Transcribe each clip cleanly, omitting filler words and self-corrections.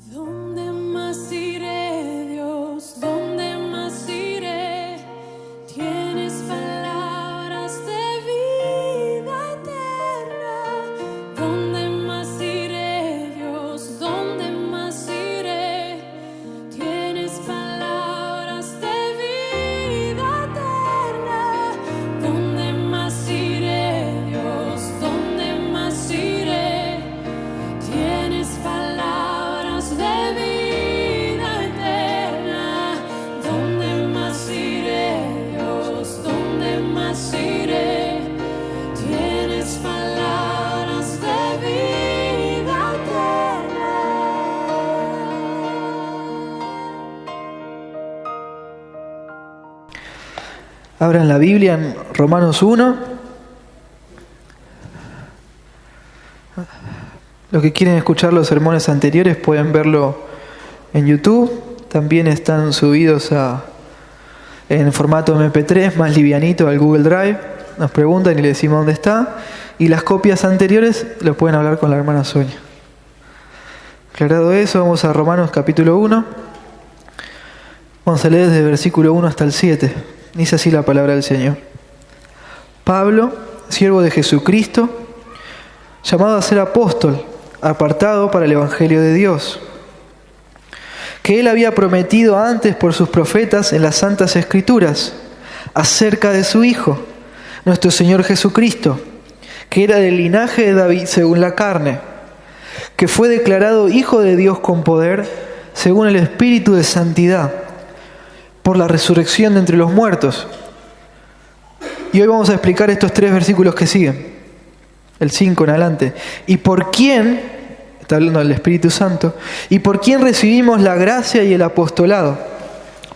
¿Dónde más iré, Dios? ¿Dónde más iré? Tienes palabras de vida eterna. ¿Dónde más iré, Dios? ¿Dónde más iré? Tienes palabras de vida eterna. ¿Dónde más iré, Dios? ¿Dónde más iré? Tienes palabras de vida eterna. ¿Dónde más iré, Dios? ¿Dónde más iré? Tienes palabras de vida eterna. Abran la Biblia en Romanos 1. Los que quieren escuchar los sermones anteriores pueden verlo en YouTube. También están subidos en formato MP3, más livianito, al Google Drive. Nos preguntan y le decimos dónde está. Y las copias anteriores los pueden hablar con la hermana Sonia. Aclarado eso, vamos a Romanos capítulo 1. Vamos a leer desde el versículo 1 hasta el 7. Dice así la palabra del Señor. Pablo, siervo de Jesucristo, llamado a ser apóstol, apartado para el Evangelio de Dios, que Él había prometido antes por sus profetas en las Santas Escrituras, acerca de su Hijo, nuestro Señor Jesucristo, que era del linaje de David según la carne, que fue declarado Hijo de Dios con poder, según el Espíritu de Santidad, por la resurrección de entre los muertos. Y hoy vamos a explicar estos 3 versículos que siguen. El 5 en adelante. Y por quién, está hablando del Espíritu Santo, y por quién recibimos la gracia y el apostolado,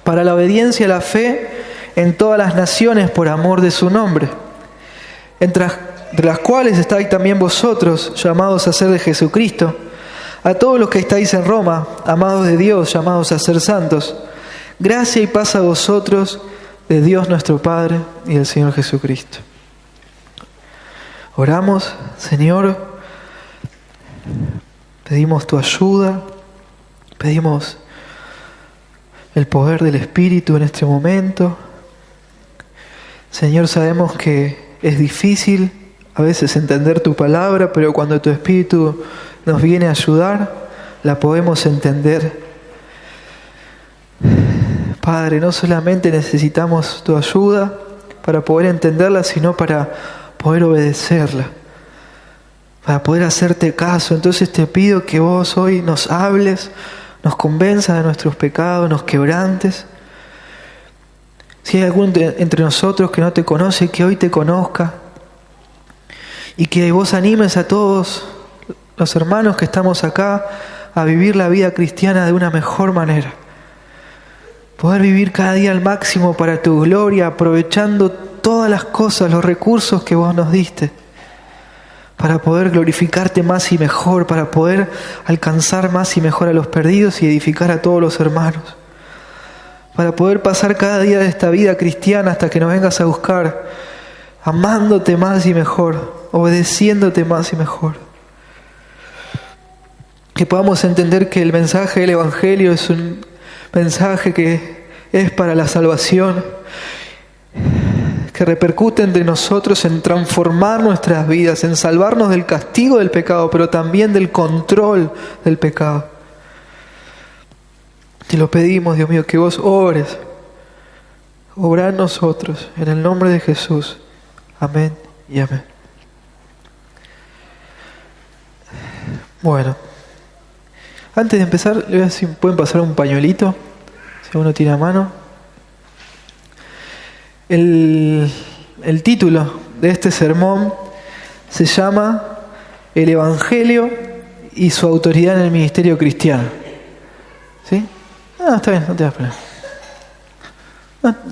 para la obediencia a la fe en todas las naciones por amor de su nombre, entre las cuales estáis también vosotros, llamados a ser de Jesucristo, a todos los que estáis en Roma, amados de Dios, llamados a ser santos, gracia y paz a vosotros, de Dios nuestro Padre y del Señor Jesucristo. Oramos, Señor, pedimos tu ayuda, pedimos el poder del Espíritu en este momento. Señor, sabemos que es difícil a veces entender tu palabra, pero cuando tu Espíritu nos viene a ayudar, la podemos entender. Padre, no solamente necesitamos tu ayuda para poder entenderla, sino para poder obedecerla, para poder hacerte caso. Entonces te pido que vos hoy nos hables, nos convenzas de nuestros pecados, nos quebrantes. Si hay algún entre nosotros que no te conoce, que hoy te conozca. Y que vos animes a todos los hermanos que estamos acá a vivir la vida cristiana de una mejor manera. Poder vivir cada día al máximo para tu gloria, aprovechando todas las cosas, los recursos que vos nos diste, para poder glorificarte más y mejor, para poder alcanzar más y mejor a los perdidos y edificar a todos los hermanos, para poder pasar cada día de esta vida cristiana hasta que nos vengas a buscar, amándote más y mejor, obedeciéndote más y mejor. Que podamos entender que el mensaje del Evangelio es un mensaje que es para la salvación, que repercute entre nosotros en transformar nuestras vidas, en salvarnos del castigo del pecado, pero también del control del pecado. Te lo pedimos, Dios mío, que vos ores. Obra en nosotros, en el nombre de Jesús. Amén y amén. Bueno, antes de empezar, le voy a decir si pueden pasar un pañuelito, si uno tiene a mano. El título de este sermón se llama El Evangelio y su autoridad en el ministerio cristiano. ¿Sí? Está bien, no te vas a poner.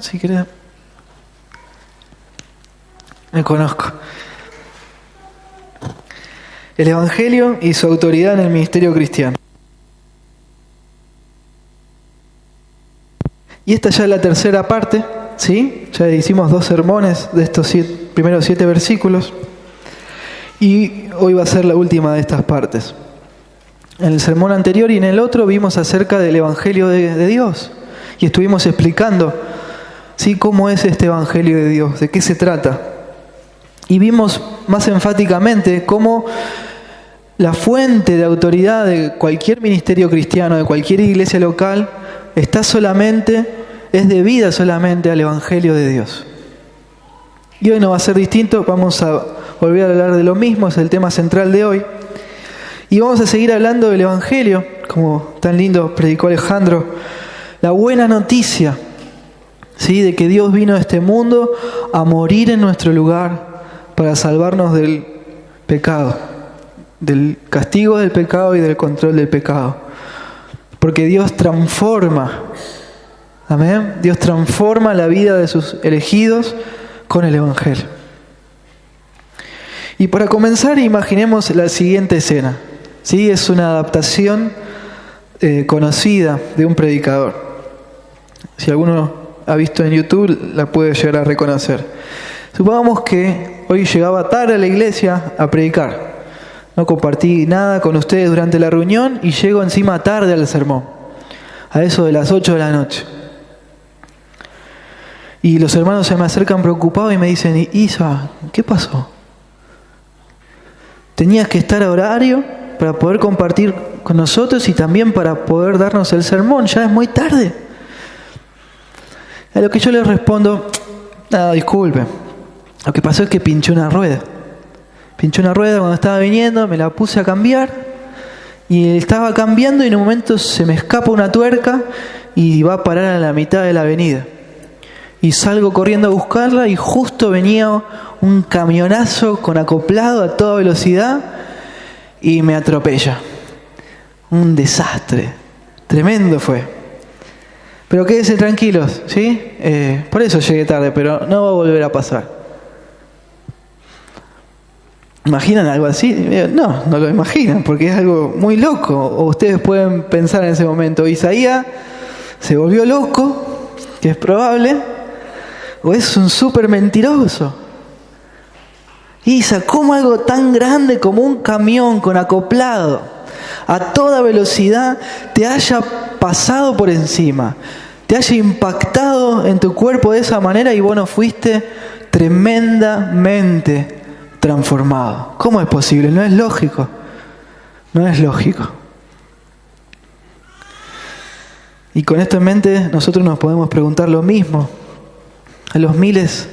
Si querés. Me conozco. El Evangelio y su autoridad en el ministerio cristiano. Y esta ya es la tercera parte, ¿sí? Ya hicimos 2 sermones de estos primeros 7 versículos. Y hoy va a ser la última de estas partes. En el sermón anterior y en el otro vimos acerca del Evangelio de Dios y estuvimos explicando, ¿sí?, cómo es este Evangelio de Dios, de qué se trata. Y vimos más enfáticamente cómo la fuente de autoridad de cualquier ministerio cristiano, de cualquier iglesia local, es debida solamente al Evangelio de Dios. Y hoy no va a ser distinto, vamos a volver a hablar de lo mismo, es el tema central de hoy. Y vamos a seguir hablando del Evangelio, como tan lindo predicó Alejandro, la buena noticia, ¿sí?, de que Dios vino a este mundo a morir en nuestro lugar para salvarnos del pecado, del castigo del pecado y del control del pecado. Porque Dios transforma, amén, Dios transforma la vida de sus elegidos con el Evangelio. Y para comenzar, imaginemos la siguiente escena. ¿Sí? Es una adaptación conocida de un predicador. Si alguno ha visto en YouTube, la puede llegar a reconocer. Supongamos que hoy llegaba tarde a la iglesia a predicar. No compartí nada con ustedes durante la reunión y llego encima tarde al sermón, a eso de las 8 de la noche. Y los hermanos se me acercan preocupados y me dicen: Isa, ¿qué pasó? Tenías que estar a horario para poder compartir con nosotros y también para poder darnos el sermón, ya es muy tarde. A lo que yo les respondo: no, disculpen, lo que pasó es que pinché una rueda cuando estaba viniendo, me la puse a cambiar y estaba cambiando y en un momento se me escapa una tuerca y va a parar a la mitad de la avenida. Y salgo corriendo a buscarla y justo venía un camionazo con acoplado a toda velocidad y me atropella. Un desastre. Tremendo fue. Pero quédense tranquilos, ¿sí? Por eso llegué tarde, pero no va a volver a pasar. ¿Imaginan algo así? No, no lo imaginan, porque es algo muy loco. O ustedes pueden pensar en ese momento: Isaías se volvió loco, que es probable, o es un súper mentiroso. Isa, ¿cómo algo tan grande como un camión con acoplado a toda velocidad te haya pasado por encima, te haya impactado en tu cuerpo de esa manera y vos no fuiste tremendamente transformado? ¿Cómo es posible? No es lógico. No es lógico. Y con esto en mente nosotros nos podemos preguntar lo mismo a los miles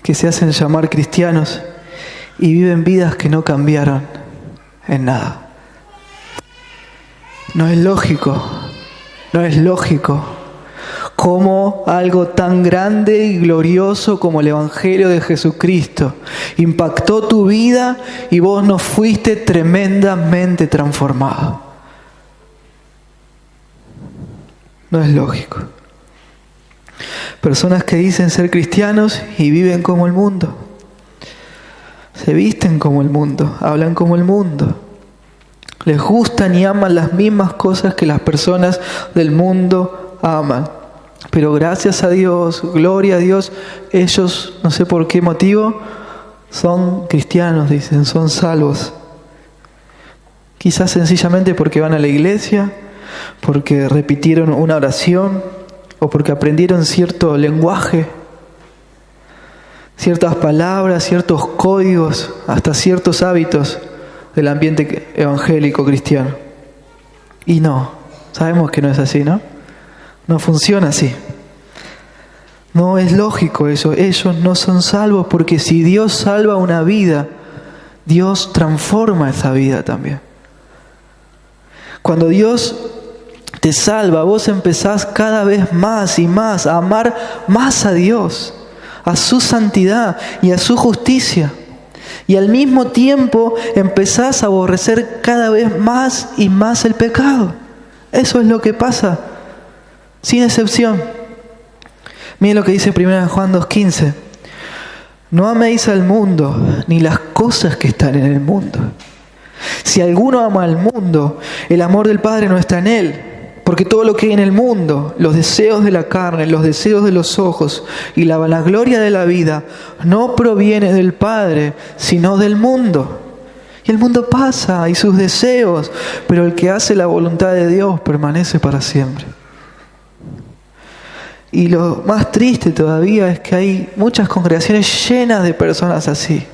que se hacen llamar cristianos y viven vidas que no cambiaron en nada. No es lógico cómo algo tan grande y glorioso como el Evangelio de Jesucristo impactó tu vida y vos no fuiste tremendamente transformado. No es lógico. Personas que dicen ser cristianos y viven como el mundo. Se visten como el mundo, hablan como el mundo. Les gustan y aman las mismas cosas que las personas del mundo aman. Pero gracias a Dios, gloria a Dios, ellos, no sé por qué motivo, son cristianos, dicen, son salvos. Quizás sencillamente porque van a la iglesia, porque repitieron una oración, o porque aprendieron cierto lenguaje, ciertas palabras, ciertos códigos, hasta ciertos hábitos del ambiente evangélico cristiano. Y no, sabemos que no es así, ¿no? No funciona así. No es lógico eso. Ellos no son salvos, porque si Dios salva una vida, Dios transforma esa vida también. Cuando Dios te salva, vos empezás cada vez más y más a amar más a Dios, a su santidad y a su justicia. Y al mismo tiempo empezás a aborrecer cada vez más y más el pecado. Eso es lo que pasa, sin excepción. Miren lo que dice 1 Juan 2:15. No améis al mundo, ni las cosas que están en el mundo. Si alguno ama al mundo, el amor del Padre no está en él. Porque todo lo que hay en el mundo, los deseos de la carne, los deseos de los ojos y la vanagloria de la vida, no proviene del Padre, sino del mundo. Y el mundo pasa y sus deseos, pero el que hace la voluntad de Dios permanece para siempre. Y lo más triste todavía es que hay muchas congregaciones llenas de personas así.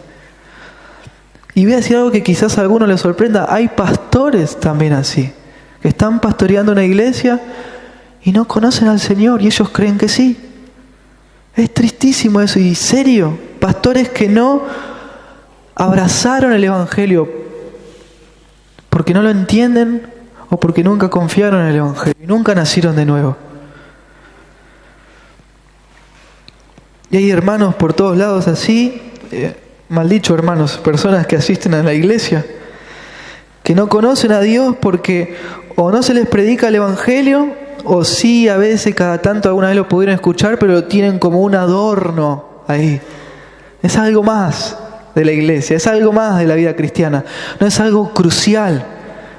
Y voy a decir algo que quizás a algunos les sorprenda. Hay pastores también así, que están pastoreando una iglesia y no conocen al Señor y ellos creen que sí. Es tristísimo eso y serio. Pastores que no abrazaron el Evangelio porque no lo entienden o porque nunca confiaron en el Evangelio y nunca nacieron de nuevo. Y hay hermanos por todos lados así, mal dicho hermanos, personas que asisten a la iglesia, que no conocen a Dios porque o no se les predica el Evangelio, o sí a veces cada tanto alguna vez lo pudieron escuchar, pero lo tienen como un adorno ahí. Es algo más de la iglesia, es algo más de la vida cristiana, no es algo crucial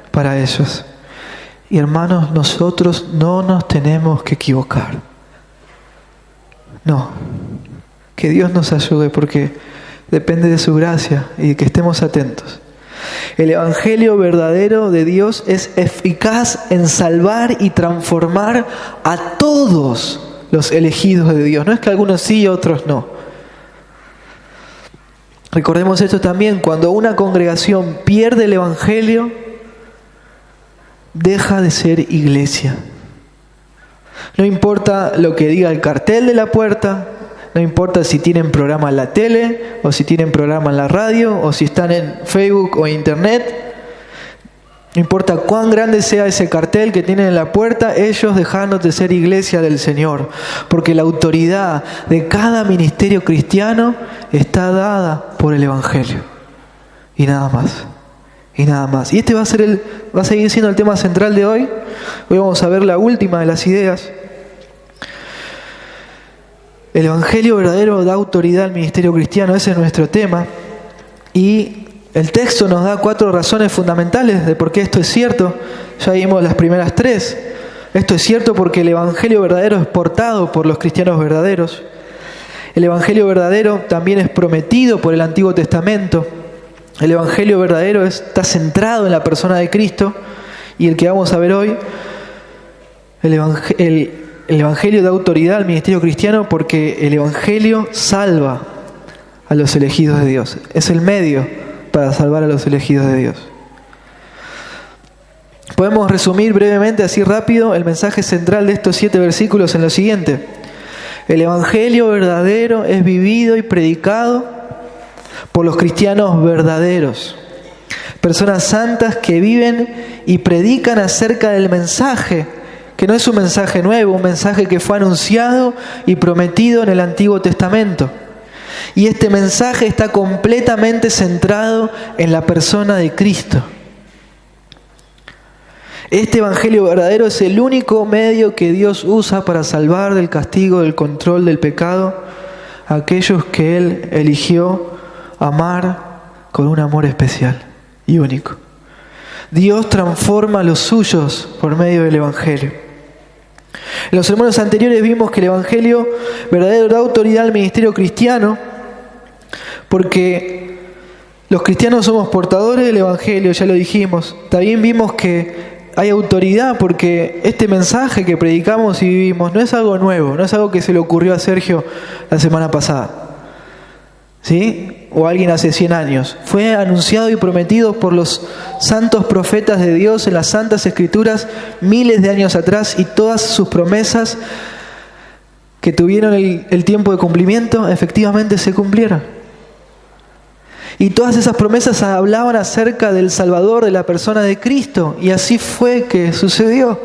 para ellos. Y hermanos, nosotros no nos tenemos que equivocar. No. Que Dios nos ayude porque depende de su gracia y de que estemos atentos. El Evangelio verdadero de Dios es eficaz en salvar y transformar a todos los elegidos de Dios. No es que algunos sí y otros no. Recordemos esto también, cuando una congregación pierde el Evangelio, deja de ser iglesia. No importa lo que diga el cartel de la puerta, no importa si tienen programa en la tele, o si tienen programa en la radio, o si están en Facebook o internet. No importa cuán grande sea ese cartel que tienen en la puerta, ellos dejaron de ser iglesia del Señor. Porque la autoridad de cada ministerio cristiano está dada por el Evangelio. Y nada más. Y nada más. Y este va a seguir siendo el tema central de hoy. Hoy vamos a ver la última de las ideas. El Evangelio verdadero da autoridad al ministerio cristiano, ese es nuestro tema. Y el texto nos da 4 razones fundamentales de por qué esto es cierto. Ya vimos las primeras 3. Esto es cierto porque el Evangelio verdadero es portado por los cristianos verdaderos. El Evangelio verdadero también es prometido por el Antiguo Testamento. El Evangelio verdadero está centrado en la persona de Cristo. Y el que vamos a ver hoy, el Evangelio da autoridad al ministerio cristiano porque el Evangelio salva a los elegidos de Dios. Es el medio para salvar a los elegidos de Dios. Podemos resumir brevemente, así rápido, el mensaje central de estos 7 versículos en lo siguiente. El Evangelio verdadero es vivido y predicado por los cristianos verdaderos. Personas santas que viven y predican acerca del mensaje, que no es un mensaje nuevo, un mensaje que fue anunciado y prometido en el Antiguo Testamento. Y este mensaje está completamente centrado en la persona de Cristo. Este Evangelio verdadero es el único medio que Dios usa para salvar del castigo, del control del pecado a aquellos que Él eligió amar con un amor especial y único. Dios transforma a los suyos por medio del Evangelio. En los sermones anteriores vimos que el Evangelio verdadero da autoridad al ministerio cristiano porque los cristianos somos portadores del Evangelio, ya lo dijimos. También vimos que hay autoridad porque este mensaje que predicamos y vivimos no es algo nuevo, no es algo que se le ocurrió a Sergio la semana pasada, ¿sí? O a alguien hace 100 años. Fue anunciado y prometido por los santos profetas de Dios en las Santas Escrituras miles de años atrás, y todas sus promesas que tuvieron el tiempo de cumplimiento efectivamente se cumplieron. Y todas esas promesas hablaban acerca del Salvador, de la persona de Cristo. Y así fue que sucedió.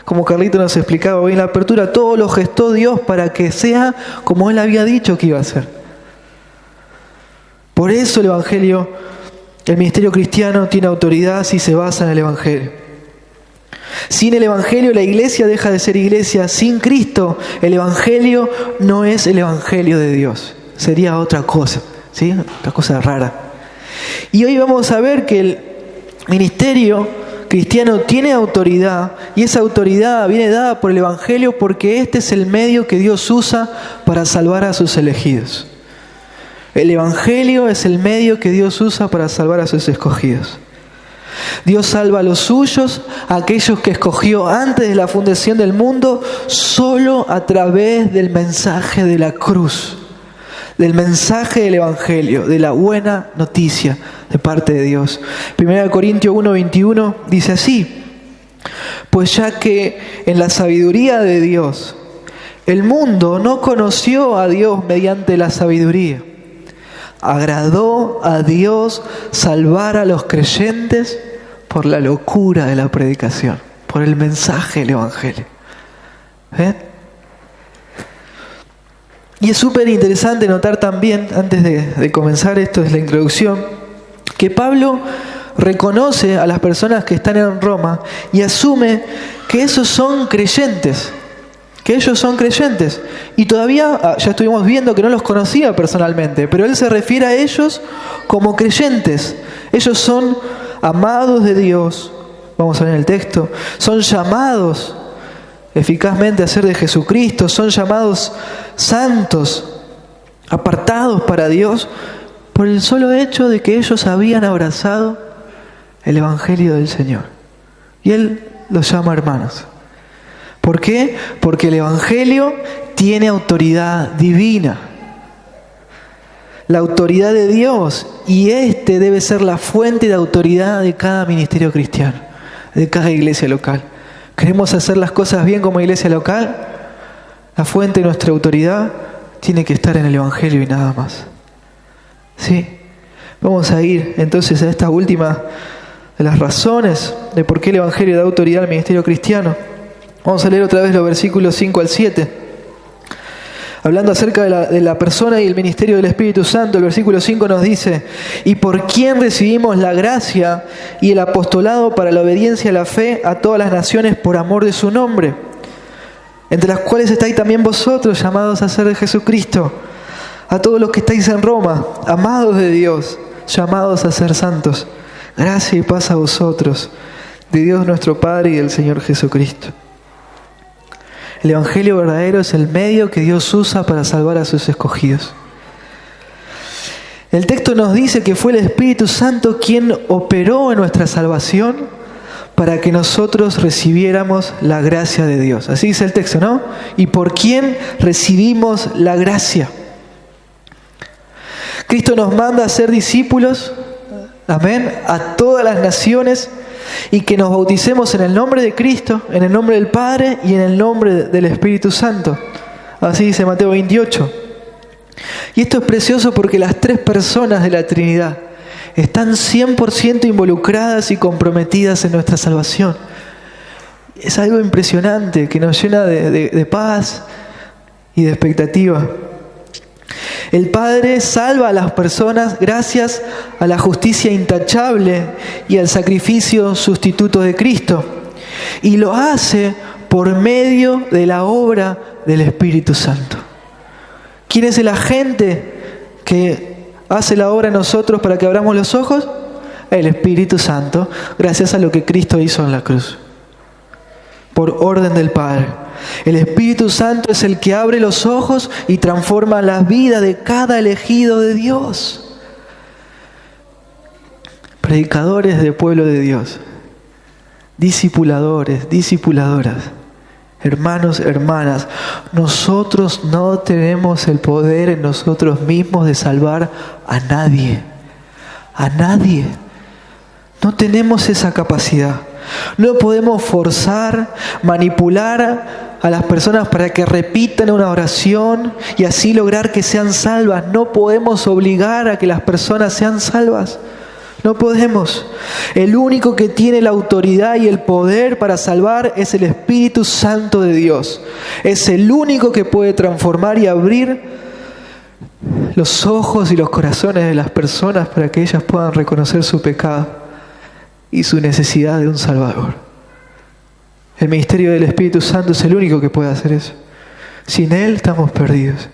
Como Carlito nos explicaba hoy en la apertura, todo lo gestó Dios para que sea como Él había dicho que iba a ser. Por eso el Evangelio, el ministerio cristiano tiene autoridad si se basa en el Evangelio. Sin el Evangelio la iglesia deja de ser iglesia. Sin Cristo el Evangelio no es el Evangelio de Dios. Sería otra cosa. ¿Sí? Otra cosa rara. Y hoy vamos a ver que el ministerio cristiano tiene autoridad, y esa autoridad viene dada por el Evangelio porque este es el medio que Dios usa para salvar a sus elegidos. El Evangelio es el medio que Dios usa para salvar a sus escogidos. Dios salva a los suyos, a aquellos que escogió antes de la fundación del mundo, solo a través del mensaje de la cruz, del mensaje del Evangelio, de la buena noticia de parte de Dios. 1 Corintios 1:21 dice así: pues ya que en la sabiduría de Dios, el mundo no conoció a Dios mediante la sabiduría, agradó a Dios salvar a los creyentes por la locura de la predicación, por el mensaje del Evangelio. ¿Ven? Y es súper interesante notar también, antes de comenzar, esto es la introducción, que Pablo reconoce a las personas que están en Roma y asume que esos son creyentes, que ellos son creyentes. Y todavía, ya estuvimos viendo que no los conocía personalmente, pero él se refiere a ellos como creyentes. Ellos son amados de Dios, vamos a ver en el texto, son llamados eficazmente a ser de Jesucristo, son llamados santos, apartados para Dios, por el solo hecho de que ellos habían abrazado el Evangelio del Señor. Y Él los llama hermanos. ¿Por qué? Porque el Evangelio tiene autoridad divina, la autoridad de Dios, y este debe ser la fuente de autoridad de cada ministerio cristiano, de cada iglesia local. ¿Queremos hacer las cosas bien como iglesia local? La fuente de nuestra autoridad tiene que estar en el Evangelio y nada más. ¿Sí? Vamos a ir entonces a esta última de las razones de por qué el Evangelio da autoridad al ministerio cristiano. Vamos a leer otra vez los versículos 5 al 7. Hablando acerca de la persona y el ministerio del Espíritu Santo, el versículo 5 nos dice: y por quién recibimos la gracia y el apostolado para la obediencia a la fe a todas las naciones por amor de su nombre, entre las cuales estáis también vosotros, llamados a ser de Jesucristo, a todos los que estáis en Roma, amados de Dios, llamados a ser santos. Gracia y paz a vosotros, de Dios nuestro Padre y del Señor Jesucristo. El Evangelio verdadero es el medio que Dios usa para salvar a sus escogidos. El texto nos dice que fue el Espíritu Santo quien operó en nuestra salvación para que nosotros recibiéramos la gracia de Dios. Así dice el texto, ¿no? Y por quién recibimos la gracia. Cristo nos manda a ser discípulos, amén, a todas las naciones, y que nos bauticemos en el nombre de Cristo, en el nombre del Padre y en el nombre del Espíritu Santo. Así dice Mateo 28. Y esto es precioso porque las tres personas de la Trinidad están 100% involucradas y comprometidas en nuestra salvación. Es algo impresionante que nos llena de paz y de expectativa. El Padre salva a las personas gracias a la justicia intachable y al sacrificio sustituto de Cristo. Y lo hace por medio de la obra del Espíritu Santo. ¿Quién es el agente que hace la obra en nosotros para que abramos los ojos? El Espíritu Santo, gracias a lo que Cristo hizo en la cruz. Por orden del Padre. El Espíritu Santo es el que abre los ojos y transforma la vida de cada elegido de Dios. Predicadores del pueblo de Dios, discipuladores, discipuladoras, hermanos, hermanas, nosotros no tenemos el poder en nosotros mismos de salvar a nadie. A nadie. No tenemos esa capacidad. No podemos forzar, manipular a las personas para que repitan una oración y así lograr que sean salvas. No podemos obligar a que las personas sean salvas. No podemos. El único que tiene la autoridad y el poder para salvar es el Espíritu Santo de Dios. Es el único que puede transformar y abrir los ojos y los corazones de las personas para que ellas puedan reconocer su pecado y su necesidad de un Salvador. El ministerio del Espíritu Santo es el único que puede hacer eso. Sin Él estamos perdidos.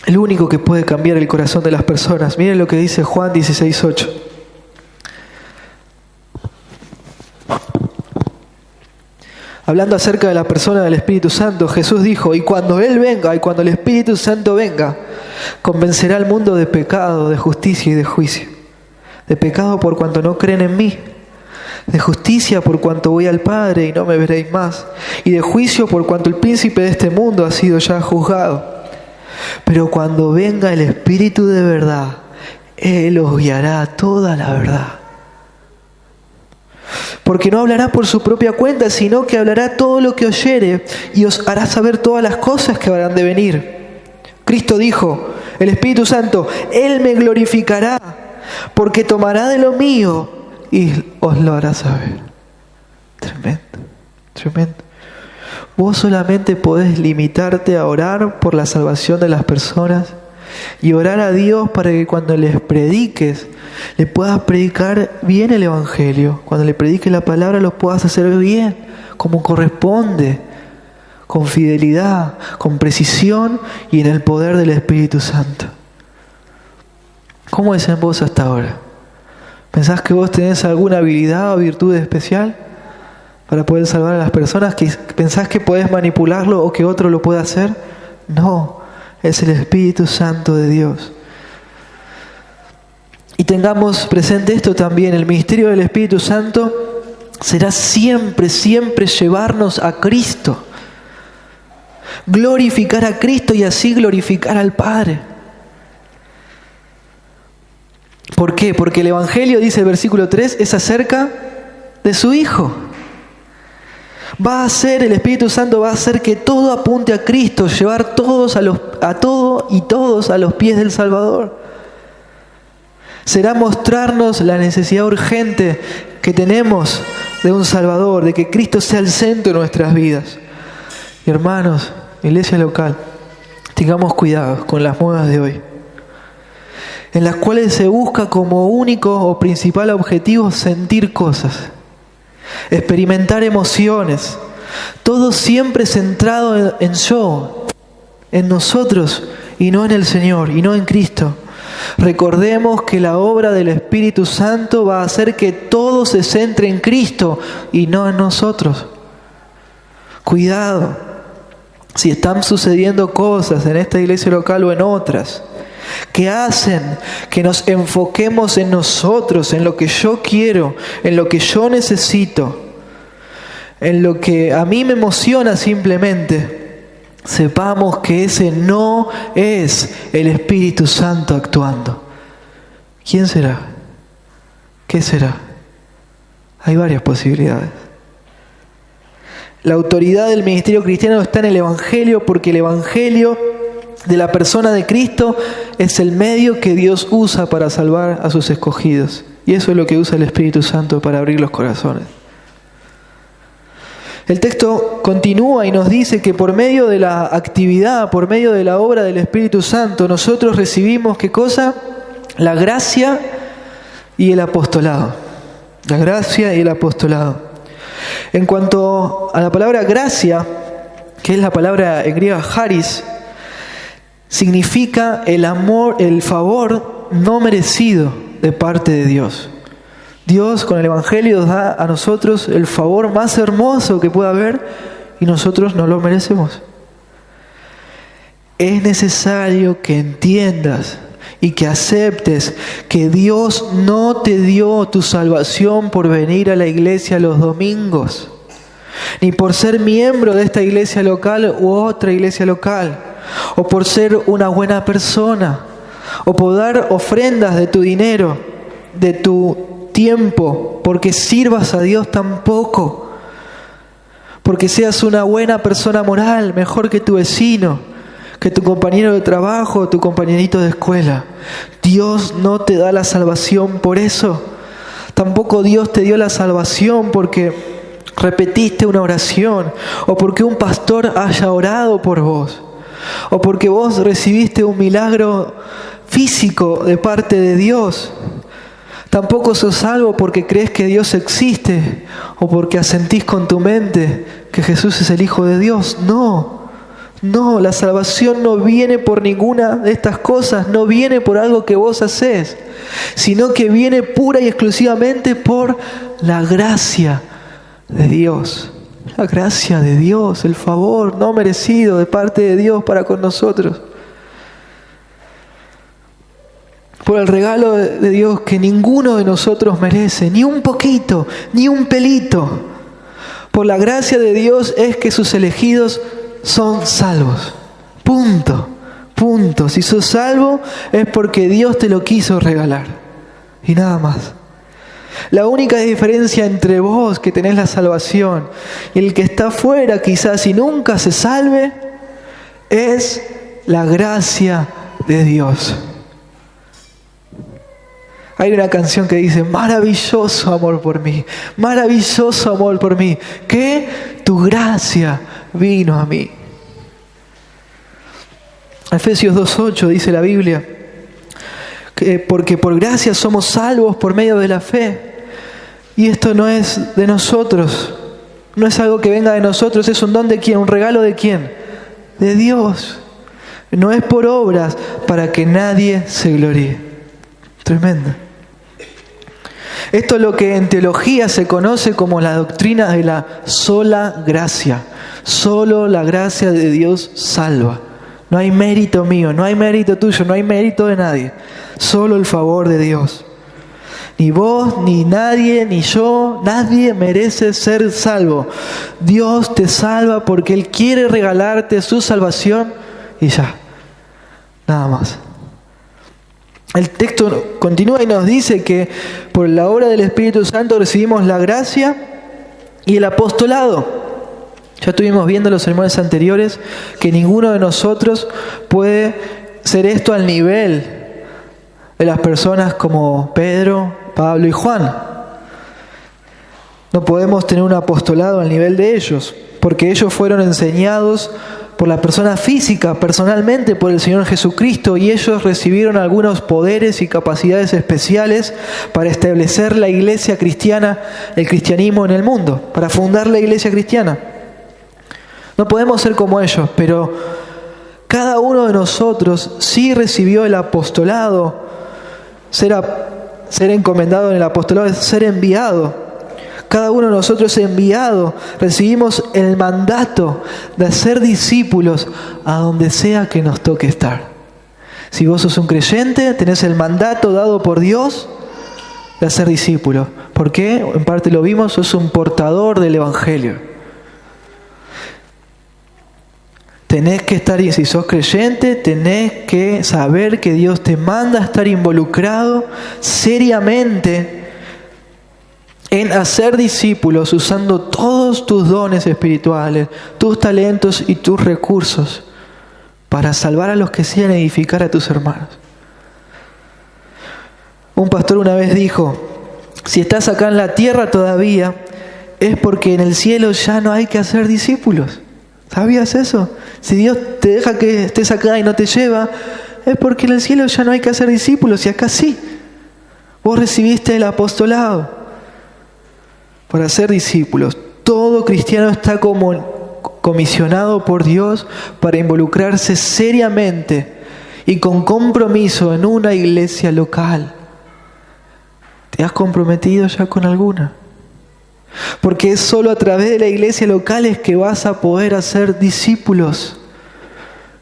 El único que puede cambiar el corazón de las personas. Miren lo que dice Juan 16:8. Hablando acerca de la persona del Espíritu Santo, Jesús dijo: y cuando Él venga, y cuando el Espíritu Santo venga, Convencerá al mundo de pecado, de justicia y de juicio. De pecado por cuanto no creen en mí. De justicia por cuanto voy al Padre y no me veréis más. Y de juicio por cuanto el príncipe de este mundo ha sido ya juzgado. Pero cuando venga el Espíritu de verdad, Él os guiará a toda la verdad. Porque no hablará por su propia cuenta, sino que hablará todo lo que oyere y os hará saber todas las cosas que habrán de venir. Cristo dijo, el Espíritu Santo, Él me glorificará, porque tomará de lo mío y os lo hará saber. Tremendo, tremendo. Vos solamente podés limitarte a orar por la salvación de las personas y orar a Dios para que cuando les prediques, le puedas predicar bien el Evangelio. Cuando le prediques la palabra, lo puedas hacer bien, como corresponde, con fidelidad, con precisión y en el poder del Espíritu Santo. ¿Cómo es en vos hasta ahora? ¿Pensás que vos tenés alguna habilidad o virtud especial para poder salvar a las personas? ¿Pensás que podés manipularlo o que otro lo pueda hacer? No, es el Espíritu Santo de Dios. Y tengamos presente esto también, el ministerio del Espíritu Santo será siempre, siempre llevarnos a Cristo. Glorificar a Cristo y así glorificar al Padre. ¿Por qué? Porque el Evangelio, dice el versículo 3, es acerca de su Hijo. El Espíritu Santo va a hacer que todo apunte a Cristo, llevar todos a los pies del Salvador. Será mostrarnos la necesidad urgente que tenemos de un Salvador, de que Cristo sea el centro de nuestras vidas. Y hermanos, iglesia local, tengamos cuidado con las modas de hoy, en las cuales se busca como único o principal objetivo sentir cosas, experimentar emociones, todo siempre centrado en yo, en nosotros y no en el Señor y no en Cristo. Recordemos que la obra del Espíritu Santo va a hacer que todo se centre en Cristo y no en nosotros. Cuidado, si están sucediendo cosas en esta iglesia local o en otras que hacen que nos enfoquemos en nosotros, en lo que yo quiero, en lo que yo necesito, en lo que a mí me emociona simplemente, sepamos que ese no es el Espíritu Santo actuando. ¿Quién será? ¿Qué será? Hay varias posibilidades. La autoridad del ministerio cristiano está en el Evangelio, porque el Evangelio de la persona de Cristo es el medio que Dios usa para salvar a sus escogidos. Y eso es lo que usa el Espíritu Santo para abrir los corazones. El texto continúa y nos dice que por medio de la actividad, por medio de la obra del Espíritu Santo, nosotros recibimos, ¿qué cosa? La gracia y el apostolado. La gracia y el apostolado. En cuanto a la palabra gracia, que es la palabra en griega charis, significa el amor, el favor no merecido de parte de Dios. Dios con el Evangelio nos da a nosotros el favor más hermoso que pueda haber y nosotros no lo merecemos. Es necesario que entiendas y que aceptes que Dios no te dio tu salvación por venir a la iglesia los domingos, ni por ser miembro de esta iglesia local u otra iglesia local, o por ser una buena persona, o por dar ofrendas de tu dinero, de tu tiempo, porque sirvas a Dios tampoco, porque seas una buena persona moral, mejor que tu vecino, que tu compañero de trabajo, tu compañerito de escuela. Dios no te da la salvación por eso. Tampoco Dios te dio la salvación porque repetiste una oración, o porque un pastor haya orado por vos, o porque vos recibiste un milagro físico de parte de Dios. Tampoco sos salvo porque crees que Dios existe, o porque asentís con tu mente que Jesús es el Hijo de Dios. No, la salvación no viene por ninguna de estas cosas, no viene por algo que vos hacés, sino que viene pura y exclusivamente por la gracia de Dios. La gracia de Dios, el favor no merecido de parte de Dios para con nosotros. por el regalo de Dios que ninguno de nosotros merece, ni un poquito, ni un pelito. Por la gracia de Dios es que sus elegidos son salvos. Punto. Si sos salvo es porque Dios te lo quiso regalar. Y nada más. La única diferencia entre vos que tenés la salvación y el que está afuera quizás y nunca se salve es la gracia de Dios. Hay una canción que dice: maravilloso amor por mí, maravilloso amor por mí, que tu gracia vino a mí. Efesios 2:8 dice la Biblia, que porque por gracia somos salvos por medio de la fe. Y esto no es de nosotros, no es algo que venga de nosotros, es un don de ¿quién? ¿Un regalo de quién? De Dios. No es por obras para que nadie se gloríe. Tremendo. Esto es lo que en teología se conoce como la doctrina de la sola gracia. Solo la gracia de Dios salva. No hay mérito mío, no hay mérito tuyo, no hay mérito de nadie. Solo el favor de Dios. Ni vos, ni nadie, ni yo, nadie merece ser salvo. Dios te salva porque Él quiere regalarte su salvación y ya. Nada más. El texto continúa y nos dice que por la obra del Espíritu Santo recibimos la gracia y el apostolado. Ya estuvimos viendo en los sermones anteriores que ninguno de nosotros puede ser esto al nivel de las personas como Pedro, Pablo y Juan. No podemos tener un apostolado al nivel de ellos, porque ellos fueron enseñados por la persona física, personalmente por el Señor Jesucristo, y ellos recibieron algunos poderes y capacidades especiales para establecer la iglesia cristiana, el cristianismo en el mundo, para fundar la iglesia cristiana. No podemos ser como ellos, pero cada uno de nosotros sí recibió el apostolado. Ser encomendado en el apostolado es ser enviado. Cada uno de nosotros es enviado. Recibimos el mandato de hacer discípulos a donde sea que nos toque estar. Si vos sos un creyente, tenés el mandato dado por Dios de hacer discípulos. ¿Por qué? En parte lo vimos, sos un portador del Evangelio. Tenés que estar, y si sos creyente, tenés que saber que Dios te manda a estar involucrado seriamente en hacer discípulos usando todos tus dones espirituales, tus talentos y tus recursos para salvar a los que sean, edificar a tus hermanos. Un pastor una vez dijo: si estás acá en la tierra todavía, es porque en el cielo ya no hay que hacer discípulos. ¿Sabías eso? Si Dios te deja que estés acá y no te lleva, es porque en el cielo ya no hay que hacer discípulos, y acá sí. Vos recibiste el apostolado para ser discípulos. Todo cristiano está comisionado por Dios para involucrarse seriamente y con compromiso en una iglesia local. ¿Te has comprometido ya con alguna? Porque es solo a través de la iglesia local es que vas a poder hacer discípulos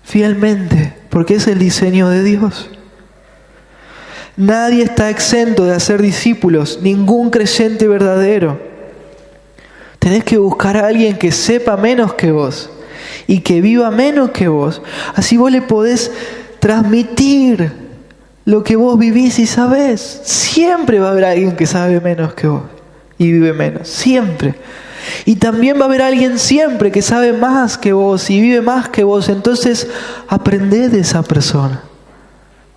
fielmente, porque es el diseño de Dios. Nadie está exento de hacer discípulos, ningún creyente verdadero. Tenés que buscar a alguien que sepa menos que vos y que viva menos que vos. Así vos le podés transmitir lo que vos vivís y sabés. Siempre va a haber alguien que sabe menos que vos y vive menos, siempre. Y también va a haber alguien siempre que sabe más que vos y vive más que vos. Entonces, aprendé de esa persona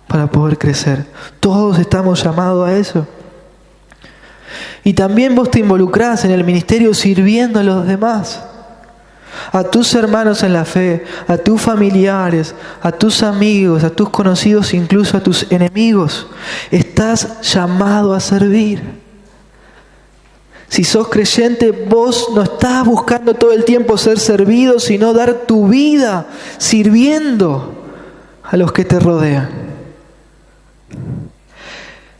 para poder crecer. Todos estamos llamados a eso. Y también vos te involucrás en el ministerio sirviendo a los demás. A tus hermanos en la fe, a tus familiares, a tus amigos, a tus conocidos, incluso a tus enemigos. Estás llamado a servir. Si sos creyente, vos no estás buscando todo el tiempo ser servido, sino dar tu vida sirviendo a los que te rodean.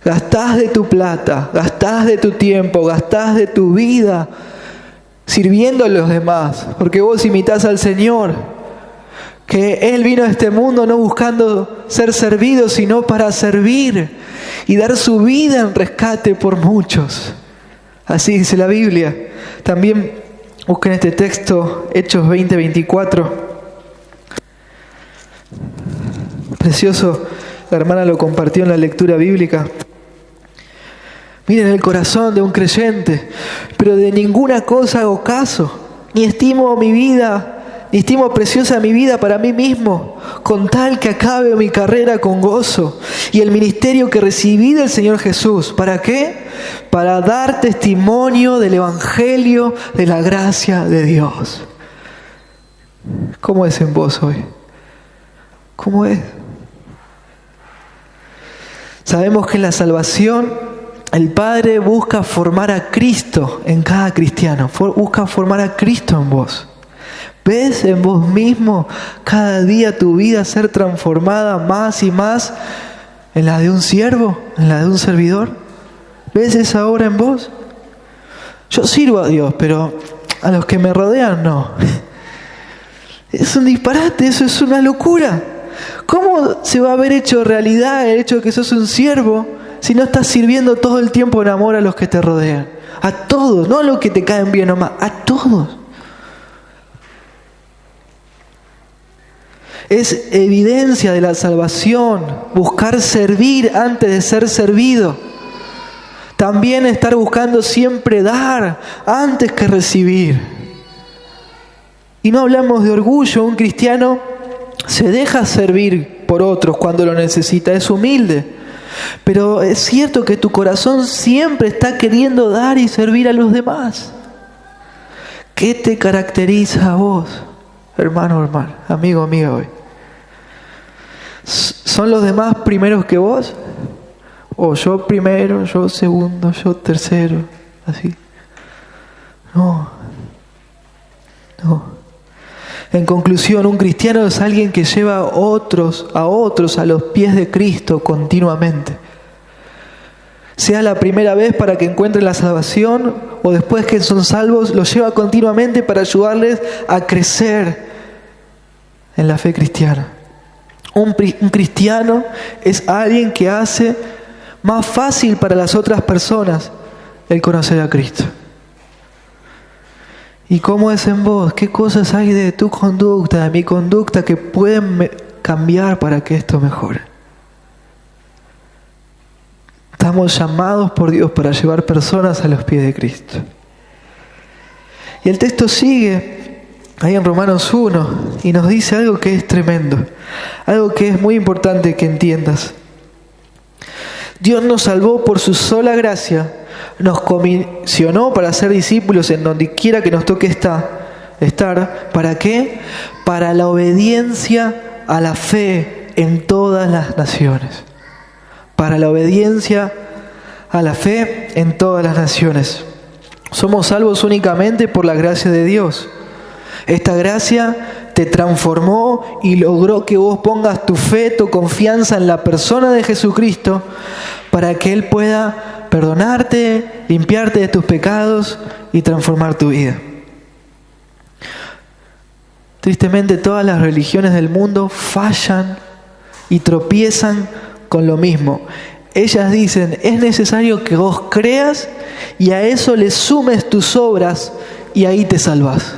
Gastás de tu plata, gastás de tu tiempo, gastás de tu vida sirviendo a los demás, porque vos imitás al Señor, que Él vino a este mundo no buscando ser servido, sino para servir y dar su vida en rescate por muchos. Así dice la Biblia. También busquen este texto, Hechos 20:24. Precioso, la hermana lo compartió en la lectura bíblica. Miren el corazón de un creyente, pero de ninguna cosa hago caso, ni estimo mi vida, ni estimo preciosa mi vida para mí mismo, con tal que acabe mi carrera con gozo y el ministerio que recibí del Señor Jesús. ¿Para qué? Para dar testimonio del Evangelio de la gracia de Dios. ¿Cómo es en vos hoy? ¿Cómo es? Sabemos que en la salvación el Padre busca formar a Cristo en cada cristiano. Busca formar a Cristo en vos. ¿Ves en vos mismo cada día tu vida ser transformada más y más en la de un siervo, en la de un servidor? ¿Ves esa obra en vos? Yo sirvo a Dios, pero a los que me rodean no. Es un disparate, eso es una locura. ¿Cómo se va a haber hecho realidad el hecho de que sos un siervo si no estás sirviendo todo el tiempo en amor a los que te rodean? A todos, no a los que te caen bien nomás, a todos. Es evidencia de la salvación buscar servir antes de ser servido. También estar buscando siempre dar antes que recibir. Y no hablamos de orgullo. Un cristiano se deja servir por otros cuando lo necesita, es humilde. Pero es cierto que tu corazón siempre está queriendo dar y servir a los demás. ¿Qué te caracteriza a vos, hermano o hermana, amigo o amiga hoy? ¿Son los demás primeros que vos? ¿O yo primero, yo segundo, yo tercero? Así. No. En conclusión, un cristiano es alguien que lleva a otros a los pies de Cristo continuamente. Sea la primera vez para que encuentren la salvación o después que son salvos, los lleva continuamente para ayudarles a crecer en la fe cristiana. Un cristiano es alguien que hace más fácil para las otras personas el conocer a Cristo. ¿Y cómo es en vos? ¿Qué cosas hay de tu conducta, de mi conducta, que pueden cambiar para que esto mejore? Estamos llamados por Dios para llevar personas a los pies de Cristo. Y el texto sigue ahí en Romanos 1 y nos dice algo que es tremendo, algo que es muy importante que entiendas. Dios nos salvó por su sola gracia, nos comisionó para ser discípulos en donde quiera que nos toque estar. ¿Para qué? Para la obediencia a la fe en todas las naciones. Para la obediencia a la fe en todas las naciones. Somos salvos únicamente por la gracia de Dios. Esta gracia te transformó y logró que vos pongas tu fe, tu confianza en la persona de Jesucristo para que Él pueda perdonarte, limpiarte de tus pecados y transformar tu vida. Tristemente, todas las religiones del mundo fallan y tropiezan con lo mismo. Ellas dicen, es necesario que vos creas y a eso le sumes tus obras y ahí te salvás.